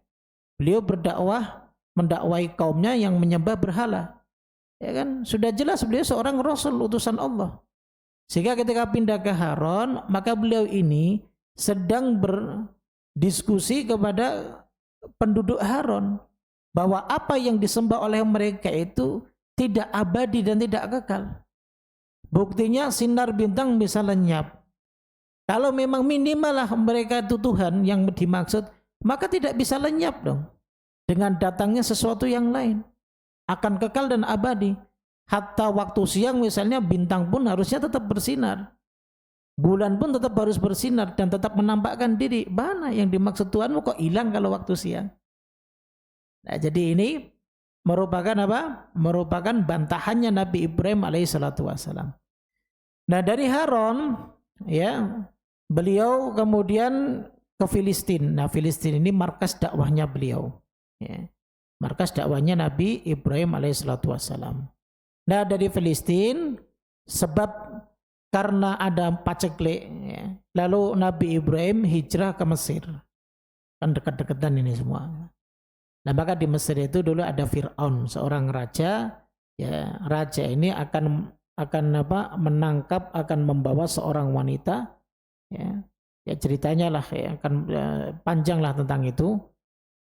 Beliau berdakwah, mendakwai kaumnya yang menyembah berhala. Ya kan, sudah jelas beliau seorang rasul utusan Allah. Sehingga ketika pindah ke Haran, maka beliau ini sedang berdiskusi kepada penduduk Haran bahwa apa yang disembah oleh mereka itu tidak abadi dan tidak kekal. Buktinya sinar bintang bisa lenyap. Kalau memang minimal lah mereka itu Tuhan yang dimaksud, maka tidak bisa lenyap dong. Dengan datangnya sesuatu yang lain. Akan kekal dan abadi. Hatta waktu siang misalnya bintang pun harusnya tetap bersinar. Bulan pun tetap harus bersinar dan tetap menampakkan diri. Mana yang dimaksud Tuhanmu kok hilang kalau waktu siang? Nah, jadi ini merupakan apa? Merupakan bantahannya Nabi Ibrahim alaihissalatu wassalam. Nah, dari Haran, ya, beliau kemudian ke Filistin. Nah, Filistin ini markas dakwahnya beliau. Ya, markas dakwahnya Nabi Ibrahim alaihissalatu wassalam. Nah, dari Filistin, sebab karena ada paceklik, ya, lalu Nabi Ibrahim hijrah ke Mesir. Kan dekat-dekatan ini semua. Nah, maka di Mesir itu dulu ada Fir'aun, seorang raja. Ya, raja ini akan menangkap, akan membawa seorang wanita. Ya ceritanya lah, ya, akan panjang lah tentang itu.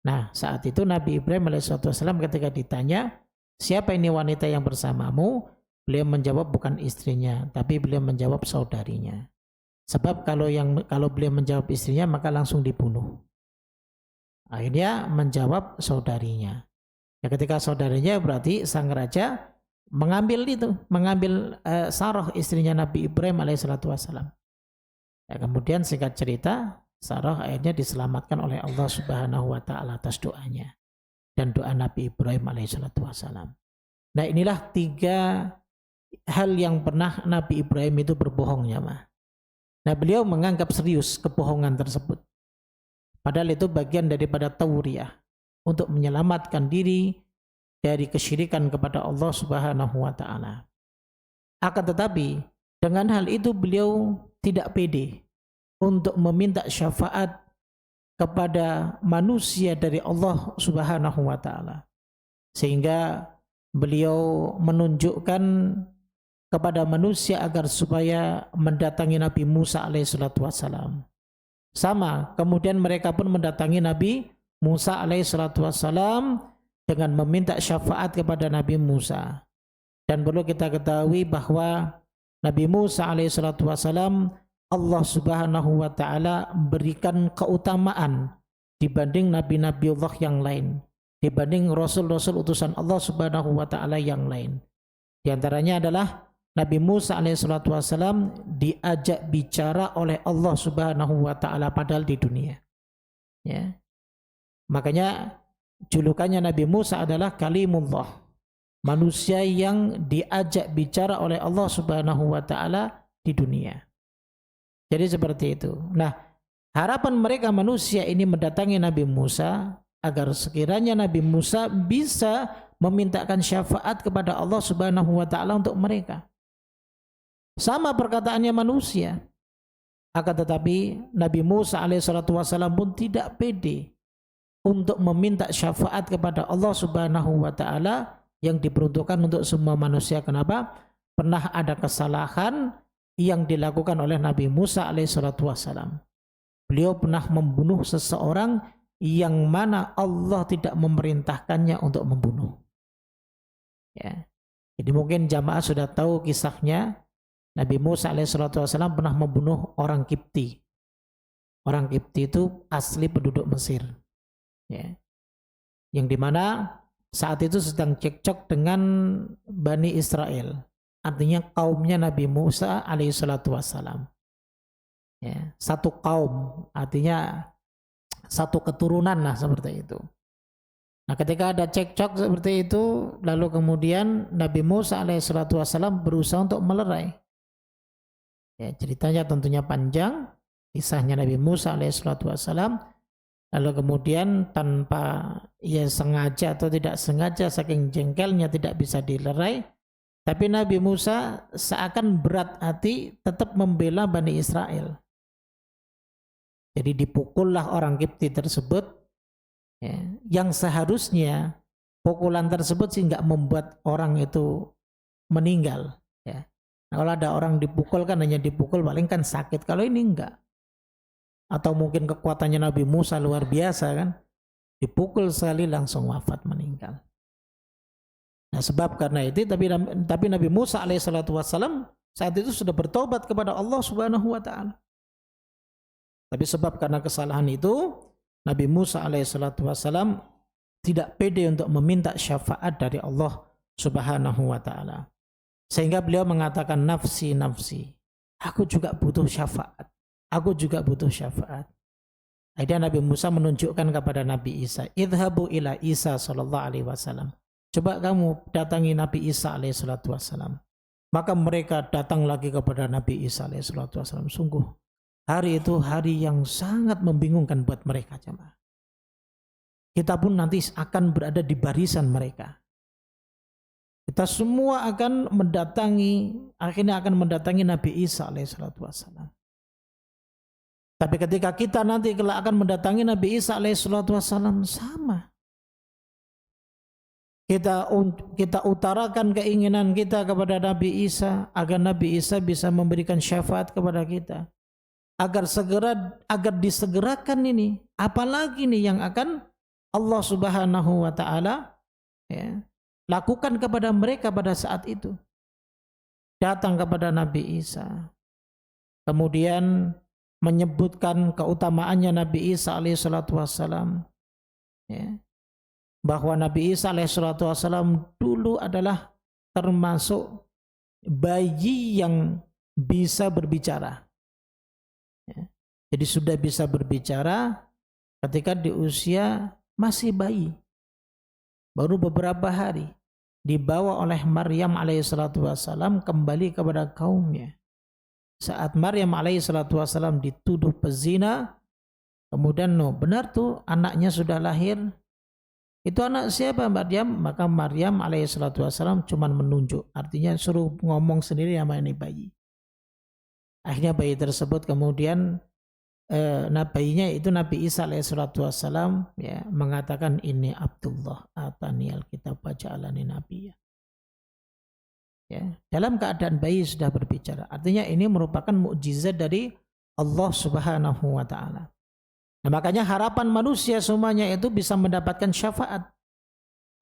Nah, saat itu Nabi Ibrahim alaihissalam ketika ditanya, siapa ini wanita yang bersamamu? Beliau menjawab bukan istrinya, tapi beliau menjawab saudarinya. Sebab kalau beliau menjawab istrinya maka langsung dibunuh. Akhirnya menjawab saudarinya. Ya, ketika saudarinya berarti sang raja mengambil Sarah istrinya Nabi Ibrahim alaihissalam. Ya, kemudian singkat cerita, Sarah akhirnya diselamatkan oleh Allah Subhanahu wa taala atas doanya dan doa Nabi Ibrahim alaihissalam. Nah, inilah 3 hal yang pernah Nabi Ibrahim itu berbohongnya, mah. Nah, beliau menganggap serius kebohongan tersebut. Padahal itu bagian daripada tauriyah untuk menyelamatkan diri dari kesyirikan kepada Allah Subhanahu wa taala. Akan tetapi dengan hal itu beliau tidak pede untuk meminta syafaat kepada manusia dari Allah Subhanahu wa taala. Sehingga beliau menunjukkan kepada manusia agar supaya mendatangi Nabi Musa alaihissalatu wassalam. Sama, kemudian mereka pun mendatangi Nabi Musa alaihissalatu wassalam dengan meminta syafaat kepada Nabi Musa. Dan perlu kita ketahui bahwa Nabi Musa alaihissalatu wassalam Allah Subhanahu wa taala berikan keutamaan dibanding nabi-nabi Allah yang lain, dibanding rasul-rasul utusan Allah Subhanahu wa taala yang lain. Di antaranya adalah Nabi Musa alaihissalatu wassalam diajak bicara oleh Allah Subhanahu wa taala padahal di dunia. Ya. Makanya julukannya Nabi Musa adalah Kalimullah, manusia yang diajak bicara oleh Allah Subhanahu wa taala di dunia. Jadi seperti itu. Nah, harapan mereka manusia ini mendatangi Nabi Musa agar sekiranya Nabi Musa bisa memintakan syafaat kepada Allah Subhanahu wa taala untuk mereka. Sama perkataannya manusia. Akan tetapi Nabi Musa alaihissalatu wassalam pun tidak pede untuk meminta syafaat kepada Allah Subhanahu wa taala yang diperuntukkan untuk semua manusia. Kenapa? Pernah ada kesalahan yang dilakukan oleh Nabi Musa alaihissalatu wassalam. Beliau pernah membunuh seseorang yang mana Allah tidak memerintahkannya untuk membunuh. Ya. Jadi mungkin jamaah sudah tahu kisahnya. Nabi Musa alaihissalatu wassalam pernah membunuh orang Kipti. Orang Kipti itu asli penduduk Mesir. Ya. Yang dimana saat itu sedang cekcok dengan Bani Israel. Artinya kaumnya Nabi Musa alaihissalatu wassalam. Ya, satu kaum, artinya satu keturunan lah seperti itu. Nah, ketika ada cekcok seperti itu, lalu kemudian Nabi Musa alaihissalatu wassalam berusaha untuk melerai. Ya, ceritanya tentunya panjang, kisahnya Nabi Musa alaihissalatu wassalam. Lalu kemudian tanpa ia sengaja atau tidak sengaja, saking jengkelnya tidak bisa dilerai, Tapi Nabi Musa seakan berat hati tetap membela Bani Israel. Jadi dipukullah orang Kipti tersebut, ya, yang seharusnya pukulan tersebut sih nggak membuat orang itu meninggal. Ya. Nah, kalau ada orang dipukul kan hanya dipukul paling kan sakit. Kalau ini enggak. Atau mungkin kekuatannya Nabi Musa luar biasa kan. Dipukul sekali langsung wafat meninggal. Nah sebab karena itu tapi Nabi Musa alaihissalatu wassalam saat itu sudah bertobat kepada Allah subhanahu wa ta'ala. Tapi sebab karena kesalahan itu Nabi Musa alaihissalatu wassalam tidak pede untuk meminta syafaat dari Allah subhanahu wa ta'ala. Sehingga beliau mengatakan nafsi nafsi. Aku juga butuh syafaat. Aku juga butuh syafaat. Akhirnya Nabi Musa menunjukkan kepada Nabi Isa. Idhabu ila Isa sallallahu alaihi wasallam. Coba kamu datangi Nabi Isa alaihissalatu wassalam. Maka mereka datang lagi kepada Nabi Isa alaihissalatu wassalam. Sungguh hari itu hari yang sangat membingungkan buat mereka jemaah. Kita pun nanti akan berada di barisan mereka. Kita semua akan akhirnya akan mendatangi Nabi Isa alaihissalatu wassalam. Tapi ketika kita nanti akan mendatangi Nabi Isa alaihissalatu wassalam sama. Kita utarakan keinginan kita kepada Nabi Isa agar Nabi Isa bisa memberikan syafaat kepada kita. Agar disegerakan ini. Apalagi nih yang akan Allah subhanahu wa ta'ala ya, lakukan kepada mereka pada saat itu. Datang kepada Nabi Isa. Kemudian menyebutkan keutamaannya Nabi Isa alaihissalatu wassalam. Ya. Bahwa Nabi Isa alaihissalatu wassalam dulu adalah termasuk bayi yang bisa berbicara. Ya. Jadi sudah bisa berbicara ketika di usia masih bayi. Baru beberapa hari dibawa oleh Maryam alaihissalatu wassalam kembali kepada kaumnya. Saat Maryam alaihissalatu wassalam dituduh pezina, kemudian benar tuh anaknya sudah lahir. Itu anak siapa Maryam? Maka Maryam alaihissalatu wassalam cuma menunjuk. Artinya suruh ngomong sendiri sama ini bayi. Akhirnya bayi tersebut kemudian bayinya itu Nabi Isa alaihissalatu wassalam ya, mengatakan ini Abdullah ataniyal kitab wa ja'alani nabiyya. Ya, dalam keadaan bayi sudah berbicara. Artinya ini merupakan mukjizat dari Allah subhanahu wa ta'ala. Nah, makanya harapan manusia semuanya itu bisa mendapatkan syafaat.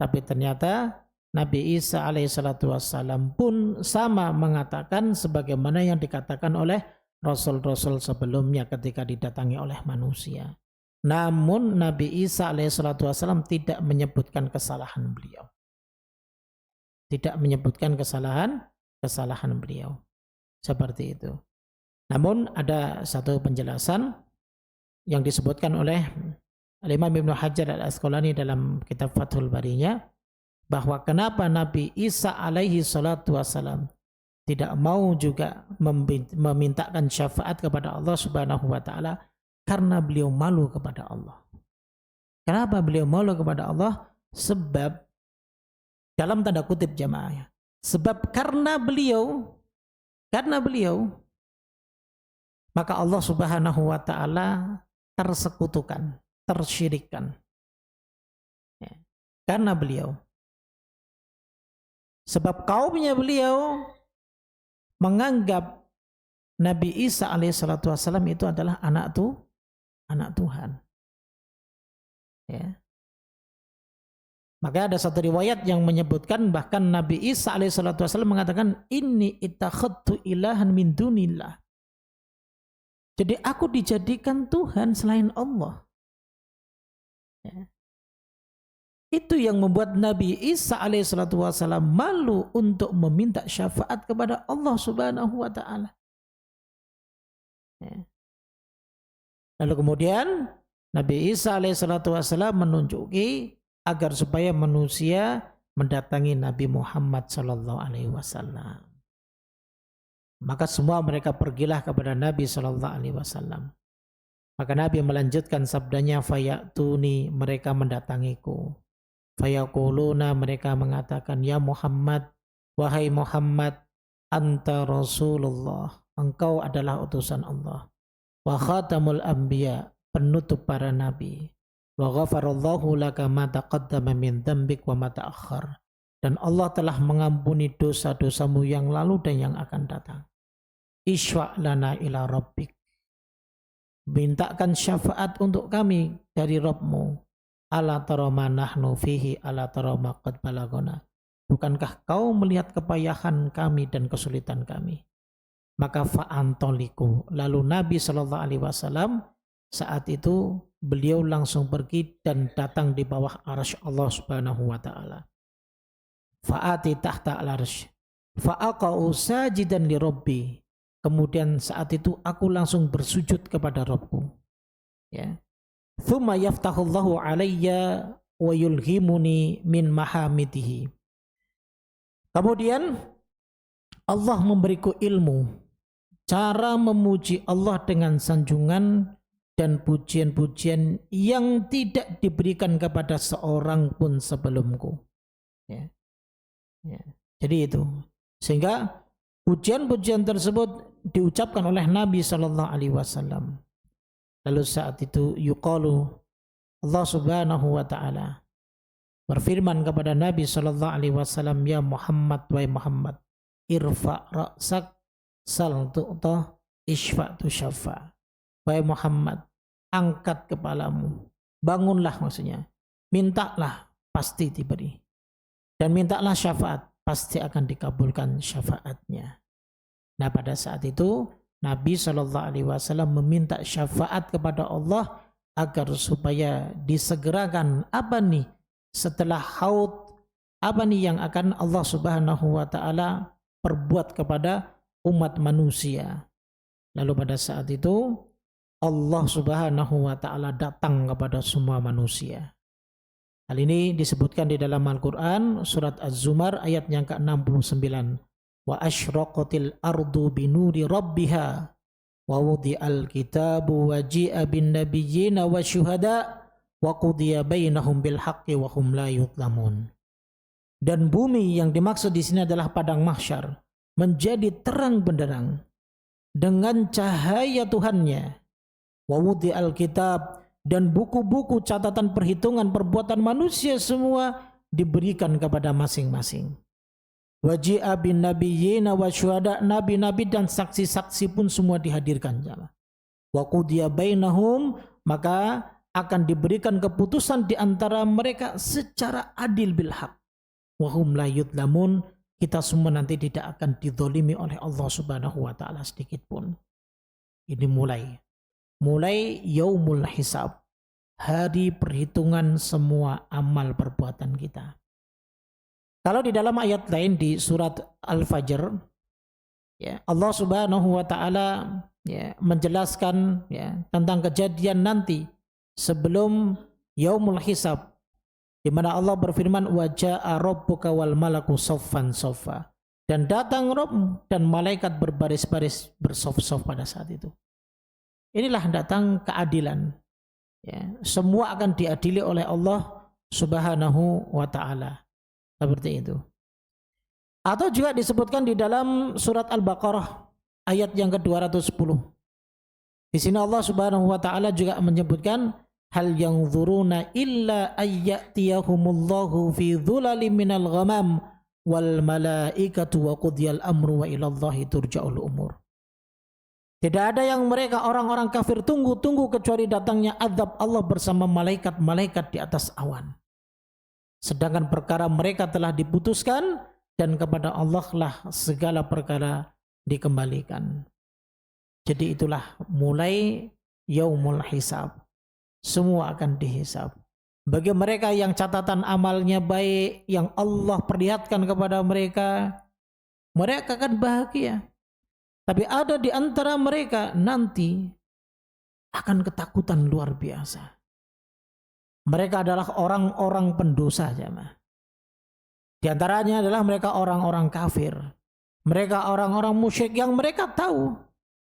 Tapi ternyata Nabi Isa alaihissalatu wassalam pun sama mengatakan sebagaimana yang dikatakan oleh Rasul-Rasul sebelumnya ketika didatangi oleh manusia. Namun Nabi Isa alaihissalatu wassalam tidak menyebutkan kesalahan beliau. Tidak menyebutkan kesalahan beliau. Seperti itu. Namun ada satu penjelasan yang disebutkan oleh Imam Ibnu Hajar al-Asqalani dalam kitab Fathul Barinya, bahwa kenapa Nabi Isa alaihi salatu wassalam tidak mau juga memintakan syafaat kepada Allah subhanahu wa ta'ala, karena beliau malu kepada Allah. Kenapa beliau malu kepada Allah? Sebab, dalam tanda kutip jamaah, sebab karena beliau maka Allah subhanahu wa ta'ala tersekutukan, tersyirikkan. Ya. Karena beliau. Sebab kaumnya beliau menganggap Nabi Isa alaihissalatu wassalam itu adalah anak Tuhan. Ya. Maka ada satu riwayat yang menyebutkan bahkan Nabi Isa alaihissalatu wassalam mengatakan inni ittakhadtu ilahan min dunillah. Jadi aku dijadikan Tuhan selain Allah. Ya. Itu yang membuat Nabi Isa alaihissalatu wassalam malu untuk meminta syafaat kepada Allah subhanahu wa ta'ala. Ya. Lalu kemudian Nabi Isa alaihissalatu wassalam menunjuki agar supaya manusia mendatangi Nabi Muhammad sallallahu alaihi wasallam. Maka semua mereka pergilah kepada Nabi sallallahu alaihi wasallam. Maka Nabi melanjutkan sabdanya, fayatuni, mereka mendatangiku. Fayaquluna, mereka mengatakan, ya Muhammad, wahai Muhammad, anta Rasulullah, engkau adalah utusan Allah, wa khatamul anbiya, penutup para nabi, wa ghafarallahu laka ma taqaddama min dzambik wa ma ta'akhkhar, dan Allah telah mengampuni dosa-dosamu yang lalu dan yang akan datang. Iswa' lana ila rabbik, mintakan syafaat untuk kami dari Rabbmu. Ala tara ma nahnu fihi, ala tara ma qad balagona, bukankah kau melihat kepayahan kami dan kesulitan kami? Maka fa'antoliku, lalu Nabi SAW saat itu beliau langsung pergi dan datang di bawah arsy Allah Subhanahu wa taala. Fa'ati tahta al-arsy fa'aqa'u sajidan li rabbi, kemudian saat itu aku langsung bersujud kepada Rabbku. Ya. Thumma yaftahullahu alayya wa yulhimuni min mahamidihi. Kemudian Allah memberiku ilmu cara memuji Allah dengan sanjungan dan pujian-pujian yang tidak diberikan kepada seorang pun sebelumku. Ya. Ya. Jadi itu, sehingga pujian-pujian tersebut diucapkan oleh Nabi SAW. Lalu saat itu yuqalu, Allah Subhanahu wa taala berfirman kepada Nabi SAW, ya Muhammad, wahai Muhammad, irfa' ra'sak sal tu'ta isfa' tu syafa'. Wahai Muhammad, angkat kepalamu, bangunlah, maksudnya mintalah, pasti diberi, dan mintalah syafaat, pasti akan dikabulkan syafaatnya. Nah, pada saat itu Nabi SAW meminta syafaat kepada Allah agar supaya disegerakan apa nih setelah haud, apa nih yang akan Allah Subhanahu wa taala perbuat kepada umat manusia. Lalu pada saat itu Allah Subhanahu wa taala datang kepada semua manusia. Hal ini disebutkan di dalam Al-Qur'an surat Az-Zumar ayat yang ke-69. Wa asyraqatil ardu binuri rabbiha wa wudi'al kitabu wa ji'a bin nabiyyina wa syuhada wa qudiya bainahum bil haqqi wa hum la yudlamun. Dan bumi yang dimaksud di sini adalah padang mahsyar menjadi terang benderang dengan cahaya Tuhannya. Wa wudi'al kitab, dan buku-buku catatan perhitungan perbuatan manusia semua diberikan kepada masing-masing. Waji'a bin nabiyyina wa syuhada, nabi-nabi dan saksi-saksi pun semua dihadirkan. Wa qudiya bainahum, maka akan diberikan keputusan di antara mereka secara adil bil haq. Wa hum la yudlamun, kita semua nanti tidak akan dizalimi oleh Allah Subhanahu wa taala sedikit pun. Ini mulai yaumul hisab, hari perhitungan semua amal perbuatan kita. Kalau di dalam ayat lain di surat Al-Fajr, ya, Allah Subhanahu wa taala ya, menjelaskan ya, tentang kejadian nanti sebelum yaumul hisab, di mana Allah berfirman wa jaa rabbuka wal malaku saffan saffa, dan datang Rabb dan malaikat berbaris-baris bersaf-saf pada saat itu. Inilah datang keadilan. Ya, semua akan diadili oleh Allah Subhanahu wa taala. Seperti itu. Atau juga disebutkan di dalam surat Al-Baqarah ayat yang ke-210. Di sini Allah Subhanahu wa taala juga menyebutkan hal yanzuruna illa ayyatiyahumullahu fi dhulalin minal ghamam wal malaikatu wa qudiyal amru wa ilallahi turja'ul umur. Tidak ada yang mereka orang-orang kafir tunggu-tunggu kecuali datangnya azab Allah bersama malaikat-malaikat di atas awan. Sedangkan perkara mereka telah diputuskan dan kepada Allah lah segala perkara dikembalikan. Jadi itulah mulai yaumul hisab. Semua akan dihisab. Bagi mereka yang catatan amalnya baik, yang Allah perlihatkan kepada mereka, mereka akan bahagia. Tapi ada di antara mereka nanti akan ketakutan luar biasa. Mereka adalah orang-orang pendosa, jemaah. Di antaranya adalah mereka orang-orang kafir. Mereka orang-orang musyrik yang mereka tahu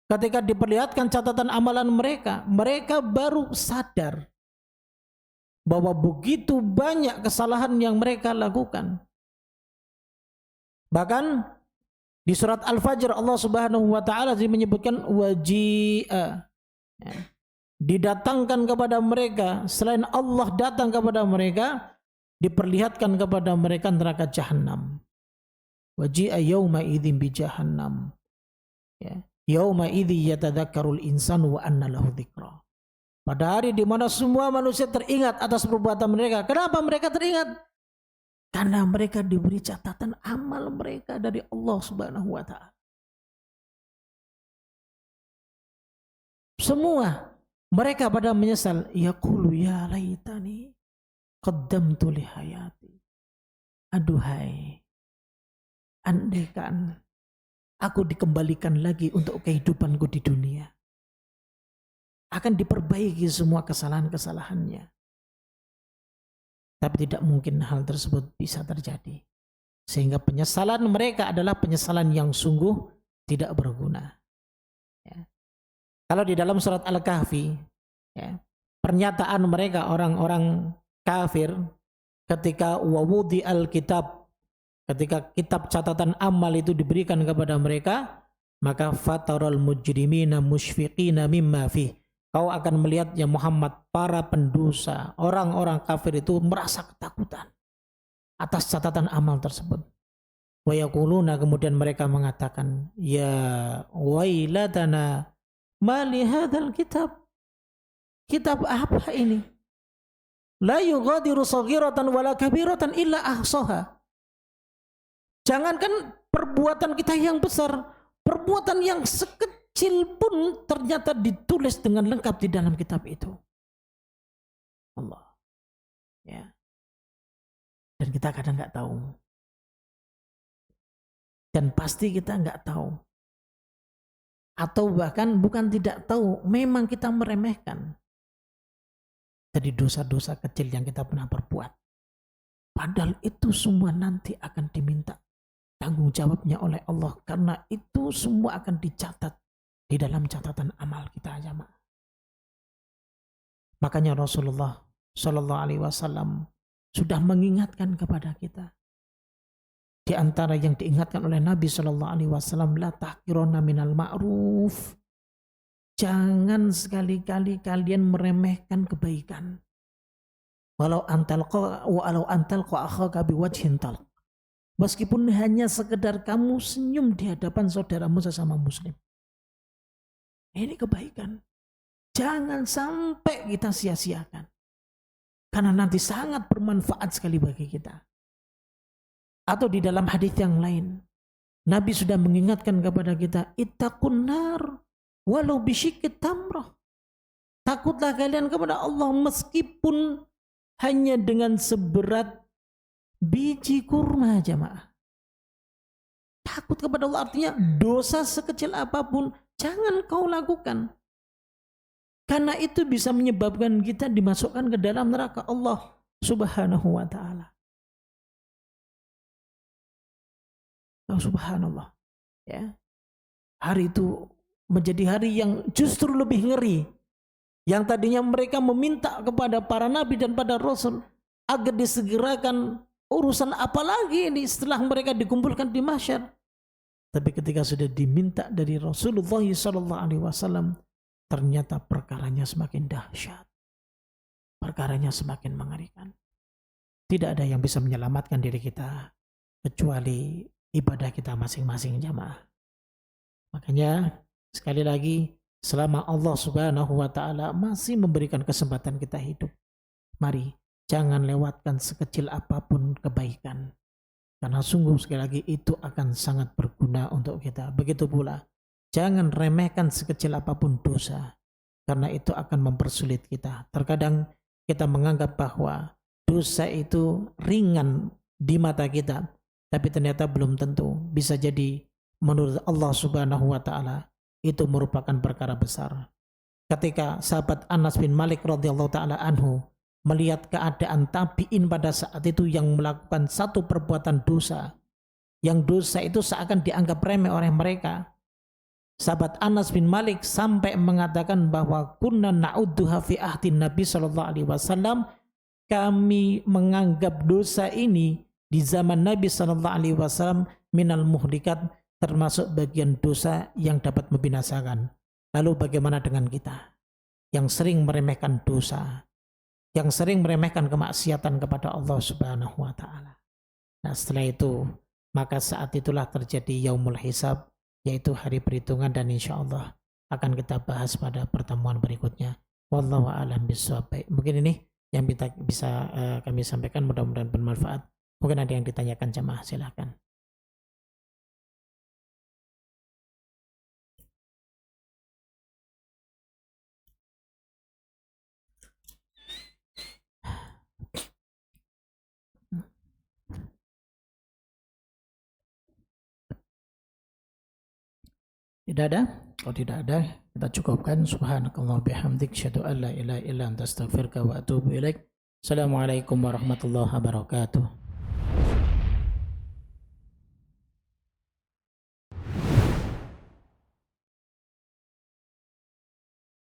ketika diperlihatkan catatan amalan mereka, mereka baru sadar bahwa begitu banyak kesalahan yang mereka lakukan. Bahkan di surat Al-Fajr Allah Subhanahu wa taala menyebutkan waji'a, ya, didatangkan kepada mereka, selain Allah datang kepada mereka, diperlihatkan kepada mereka neraka jahanam. Waji'a yauma idzin bi jahannam, ya, yauma idzi yatadzakkarul insanu wa anna lahu dzikra. Pada hari di mana semua manusia teringat atas perbuatan mereka. Kenapa mereka teringat? Karena mereka diberi catatan amal mereka dari Allah Subhanahu wa taala. Semua mereka pada menyesal, yaqulu ya laitani qaddamtu li hayati. Aduhai, andaikan aku dikembalikan lagi untuk kehidupanku di dunia, akan diperbaiki semua kesalahan-kesalahannya. Tapi tidak mungkin hal tersebut bisa terjadi. Sehingga penyesalan mereka adalah penyesalan yang sungguh tidak berguna. Ya. Kalau di dalam surat Al-Kahfi, ya, pernyataan mereka orang-orang kafir ketika wawudi al-kitab, ketika kitab catatan amal itu diberikan kepada mereka, maka fataral mujrimina musyfiqina mimma fih. Kau akan melihat ya Muhammad, para pendosa, orang-orang kafir itu merasa ketakutan atas catatan amal tersebut. Wa yaquluna, kemudian mereka mengatakan, ya wailatana ma li hadzal kitab. Kitab apa ini? La yughadiru shaghiratan wala kabiratan illa ahsaha. Jangankan perbuatan kita yang besar, perbuatan yang sekecil pun ternyata ditulis dengan lengkap di dalam kitab itu. Allah. Ya. Dan kita kadang nggak tahu. Dan pasti kita nggak tahu. Atau bahkan bukan tidak tahu, memang kita meremehkan dari dosa-dosa kecil yang kita pernah perbuat. Padahal itu semua nanti akan diminta tanggung jawabnya oleh Allah, karena itu semua akan dicatat di dalam catatan amal kita, jamaah. Makanya Rasulullah Shallallahu Alaihi Wasallam sudah mengingatkan kepada kita. Di antara yang diingatkan oleh Nabi Shallallahu Alaihi Wasallam, la tahqironna minal ma'ruf. Jangan sekali-kali kalian meremehkan kebaikan. Walau antalqa akhaka biwajhin talq. Meskipun hanya sekedar kamu senyum di hadapan saudaramu sesama muslim. Ini kebaikan. Jangan sampai kita sia-siakan. Karena nanti sangat bermanfaat sekali bagi kita. Atau di dalam hadis yang lain, Nabi sudah mengingatkan kepada kita, ittaqun nar walau bisyikit tamrah. Takutlah kalian kepada Allah meskipun hanya dengan seberat biji kurma, jamaah. Takut kepada Allah artinya dosa sekecil apapun jangan kau lakukan. Karena itu bisa menyebabkan kita dimasukkan ke dalam neraka Allah Subhanahu wa taala. Oh, subhanallah. Ya. Hari itu menjadi hari yang justru lebih ngeri. Yang tadinya mereka meminta kepada para nabi dan pada rasul agar disegerakan urusan apa lagi ini setelah mereka dikumpulkan di mahsyar. Tapi ketika sudah diminta dari Rasulullah SAW, ternyata perkaranya semakin dahsyat. Perkaranya semakin mengerikan. Tidak ada yang bisa menyelamatkan diri kita kecuali ibadah kita masing-masing, jamaah. Makanya sekali lagi, selama Allah Subhanahu wa taala masih memberikan kesempatan kita hidup, mari jangan lewatkan sekecil apapun kebaikan. Karena sungguh sekali lagi itu akan sangat berguna untuk kita. Begitu pula, jangan remehkan sekecil apapun dosa. Karena itu akan mempersulit kita. Terkadang kita menganggap bahwa dosa itu ringan di mata kita. Tapi ternyata belum tentu. Bisa jadi menurut Allah Subhanahu wa taala itu merupakan perkara besar. Ketika sahabat Anas bin Malik radhiyallahu taala anhu melihat keadaan tabi'in pada saat itu yang melakukan satu perbuatan dosa, yang dosa itu seakan dianggap remeh oleh mereka, sahabat Anas bin Malik sampai mengatakan bahwa kunna na'udduha fi ahdin Nabi sallallahu alaihi wasallam, kami menganggap dosa ini di zaman Nabi sallallahu alaihi wasallam minal muhlikat, termasuk bagian dosa yang dapat membinasakan. Lalu bagaimana dengan kita yang sering meremehkan dosa, yang sering meremehkan kemaksiatan kepada Allah Subhanahu wa taala? Nah, setelah itu maka saat itulah terjadi yaumul hisab, yaitu hari perhitungan, dan insya Allah akan kita bahas pada pertemuan berikutnya. Wallahu a'lam bishawab. Mungkin ini yang bisa kami sampaikan, mudah-mudahan bermanfaat. Mungkin ada yang ditanyakan jamaah, silakan. Tidak ada? Kalau tidak ada, kita cukupkan. Subhanakallah bihamdik, syahadu an la ilaha illa anta astaghfiruka wa atubu ilaik. Assalamualaikum warahmatullahi wabarakatuh.